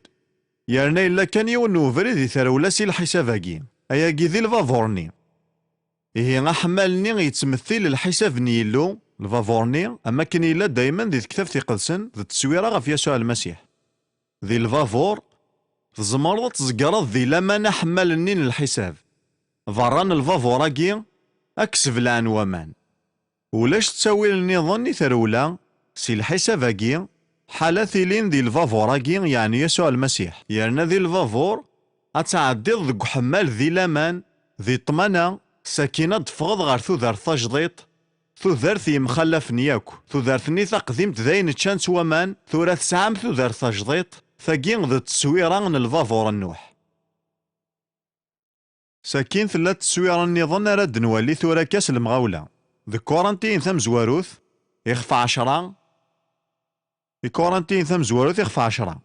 يرنا إلا كان يون نوفري ذي ثرولاسي الحساب هاكي أياكي ذي الفافورني إيه غحمالني يتمثل الحساب نيلو الفافورني أما كان إلا دايما ذي كتاب تيقدسن ذي التصويرة غف يسوع المسيح ذي الفافور تزمرض تزقرض ذي لما حمالني الحساب فران الفافوراكي أكسف العنوامان ولاش تساوي النظام ثرولا سي الحساب هاكي حالة ثيلين ذي الفافوراكي يعني يسوع المسيح يعني ذي الفافور أتعدي ذك حمال ذي لمان ذي طمانة ساكنة تفغض غير ثوذر تجديط تودرت يمخلفني ياك تودرتني تقديمت داين تشانس ومان ثورة تسعام تودرت تجضيط ثاقين ذا التسويرة الفافور النوح ساكين ثلاث تسويرة النظام راد نولي ثورة كاس المغاولة ذا كورنتين ثم زواروث يخفى 10 كورنتين ثم زواروث يخفى 10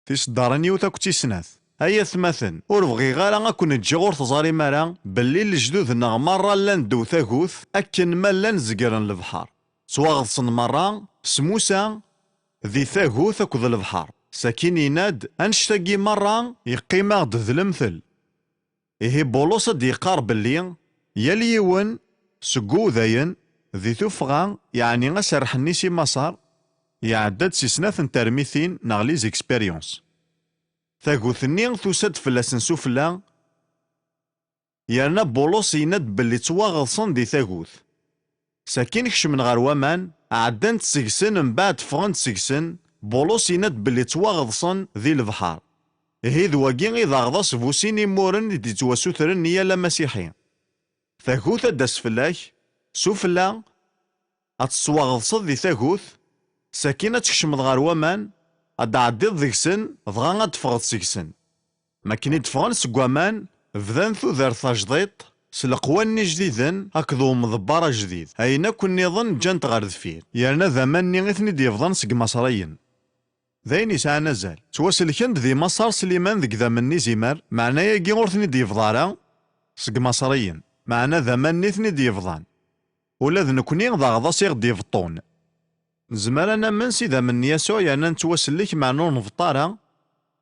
تيصدرني وتاك تيسناث هيا ثماثن ور بغي غير اكون نتجي تزاري مرا باللي الجدود نغ مرة لان دو ثاغوث اكن ما لان زقرن البحر سواغصن مرة سموسا ذي ثاغوث اكو ذا البحر ساكين يناد انشتاقي مرة يقيم غد ذا المثل إيه بولوس دي قارب اللي يليون سقو ذاين ذي ثفغا يعني غسرح نيسي مصر يعدد سيسناث ترميثين نغليز اكسبيريونس ثاقوثني ثوسد فلاسن سفلا يرنا بولوس يند باللي تواغلصن دي ثاقوث ساكين كشمن غار ومان عدان تسقسن من بعد فغن تسقسن بولوس يند باللي تواغلصن ذي البحر هيد واقين إذا غضاس فوسيني مورن دي تواسوثرن نيا لا مسيحي ثاقوث داس فلاك سفلا أتصواغلصن ذي ثاقوث ساكينة تكشمد غار ومان أد عديد ذيكسن ضغا غاد تفغض سيكسن ما كني تفغن سكوامان فذان ثوذر تجديط سلقواني جديدن هكذو مضبارة جديد هاينا كون نظن جانت غار دفير يرنا ذماني غيثني ديفضان سق مصريين ذاين يسعى نزال تواسلكند ذي مصر سليمان ذك ذمني زمار معنا ياقي غورثني ديفضارا سق مصريين معنا ذماني ثني ديفضان ولا ذنكوني ضا غضا سيغ ديفطون زمر انا من سيدا من يسوع يعني نتوسلك مع نور نفطارة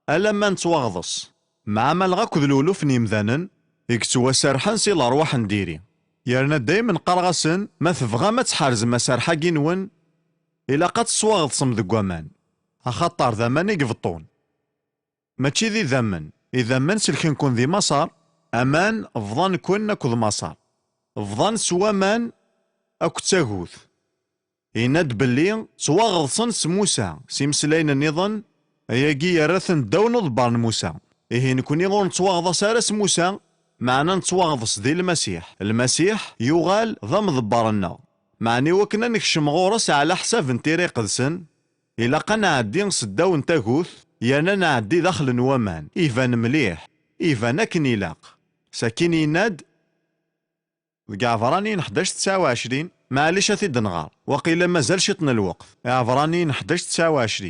الا ما نتواغضص مع مالغا كذ الولوف نيمذانن يكتوا سرحان سي الارواح نديري يرنا دايما قرغسن ما تبغى ما تحرز ما سرحا كينون الا قد تصواغضصم ذك وامان اخاطر ذمان يقفطون ماشي ذي ذمن اذا من سلكن كون ذي مصر امان فضان كون ناكل مصر فضان سوامان اكو تاغوث يناد باللي تواغضصن سموسى سيمسلاين النظام اياكي يرثن داون ضبار موسى إيه نكوني غور نتواغضص على سموسى معنا نتواغضص ذي المسيح يغال ضم ضبارنا معني وكنا نكشم غورس على حساب نتيري قدسن إلا قنا عدي نصداو نتاغوث يانا نعدي داخل نوامان إيفان مليح إيفان أكن يلاق ساكين يناد عفراني 11-29 معليش اثيد نغار وقيل مازال شطن الوقت عفراني 11-29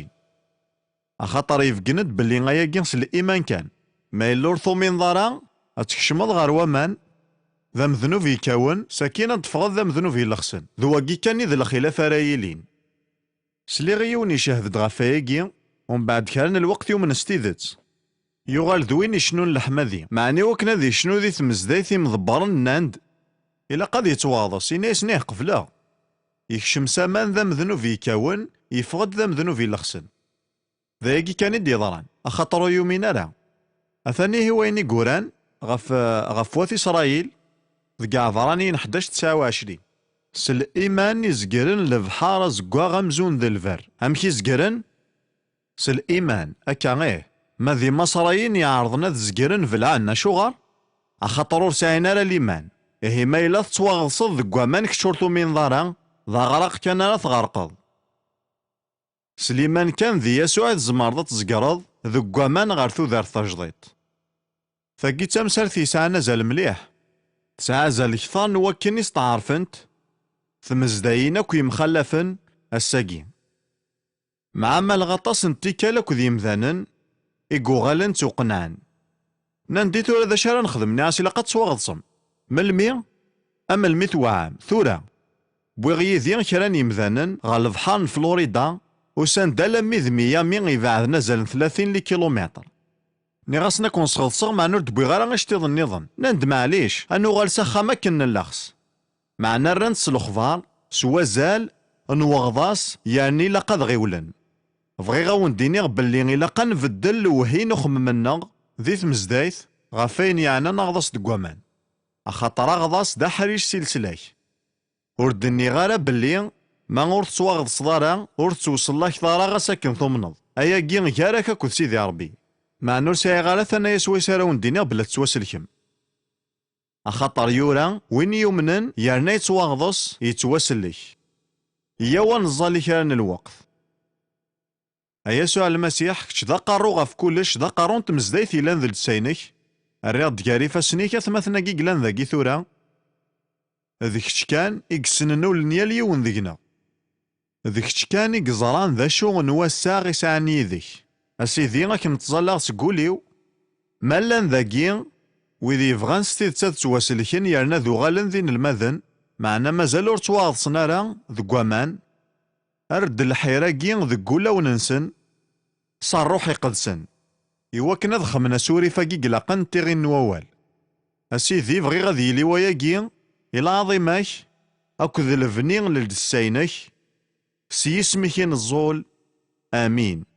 اخاطر يفقند باللي غايا قنص الايمان كان ما يلورثو من ضرا اتكشمض غار ومان ذا مذنوب يكون ساكينة تفغض ذا مذنوب يلخسن ذواقي كان ذا الخلاف رايلين سلي غيوني شاهد غافايقي ومن بعد كان الوقت يوم نستيذت يغال ذوين يشنو اللحمذي معني وكنا ذي شنو ذي ثمزدايثي مضبرن ناند إلا قد يتواضص يناس نيه قفلا يكشم سامان ذا مذنوب يكون يفقد ذا مذنوب يلخسن ذاكي كان يدي ضران أخطر يومين راه أثاني هو يني قران غف واث إسرائيل ذقا عذراني 11-29 سل إيمان يزقرن لبحار زقوا غمزون ذا الفر أمكي زقرن سل إيمان أكا غيه ما ذي مصريين يعرضنا زقرن فلعنا شغر أخطروا ساينا الإيمان إيه ما إلا تواغصد ذقوا مانك شرطو من ضران ذا غرق كان لا تغرقض سليمان كان ذي يسوع زمارضة تزقرض ذقوا مان غارثو ذار تجديط ثاقي تمسال تيسعى نزال مليح تسعى زال كثار نوكن يستعرفنت ثمزداين اكو يمخلفن الساقين مع ما الغطاس نتيكال اكو ذي مذانن إيقو غالن توقنعن نانديتو هذا شارع نخدم ناس إلا قد تواغضصم من المية أما الميت وعام ثورة بوغي ذي كران يمذانن غالب حان فلوريدا وسان دالا مية مين يبعد نزل 30 كيلومتر نغاسنا كون صغصغ مع نرد بوغارا غشتيض النظام نند معليش أنو غالسا خاما كن اللخص معنا الرنس الأخبار سوا زال نوغضاس يعني لقد غيولن بغي غاون دينيغ باللي لقا نبدل وهين نخممنا ذي تمزدايث غافين يعني نغضاس دقوامان أخاطر أغضاس دا حريش سلسلاك وردني غارة باللي ما غور تسواغض صدارا ور توصل لك ثارا غساكن ثمنض أيا كين غارك أكو سيدي ربي مع نور ساي غارة ثنا يسوي ساراون دينيغ بلا تسواسلكم أخاطر يورا وين يمنن يرنا يتواغضص يتوسلك. يوا نظالي كان الوقت. يسوع المسيح كش ذا قارو غف كلش ذا قارون تمزدايت يلان ذا لسينك. الرياض ديالي فاسنيك ثمثنا كيقلان ذاكي ثورا. ذيك كان إكسننو لنيال يون ذيكنا. ذيك كان إكزران ذا شو نواسا غيسعني يذيك. أسيدي غاكم تظلغ سقوليو. مالان ذاكي وذي يبغان ستيد تاد تواسلكين يرنا ذو غالن ذين المذن. معنا مازال ور تواضصنا راه ذو قوامان. أرد الحيراكي ذو قولا وننسن. صار روحي قدسن. يوكنا ذخمنا سوري فاكي قلاقن تيغي نووال. أسيدي بغي غادي يلي وياكي إلا عظيماك أكو ذا الفنين للدساينك سيسمك الزول آمين.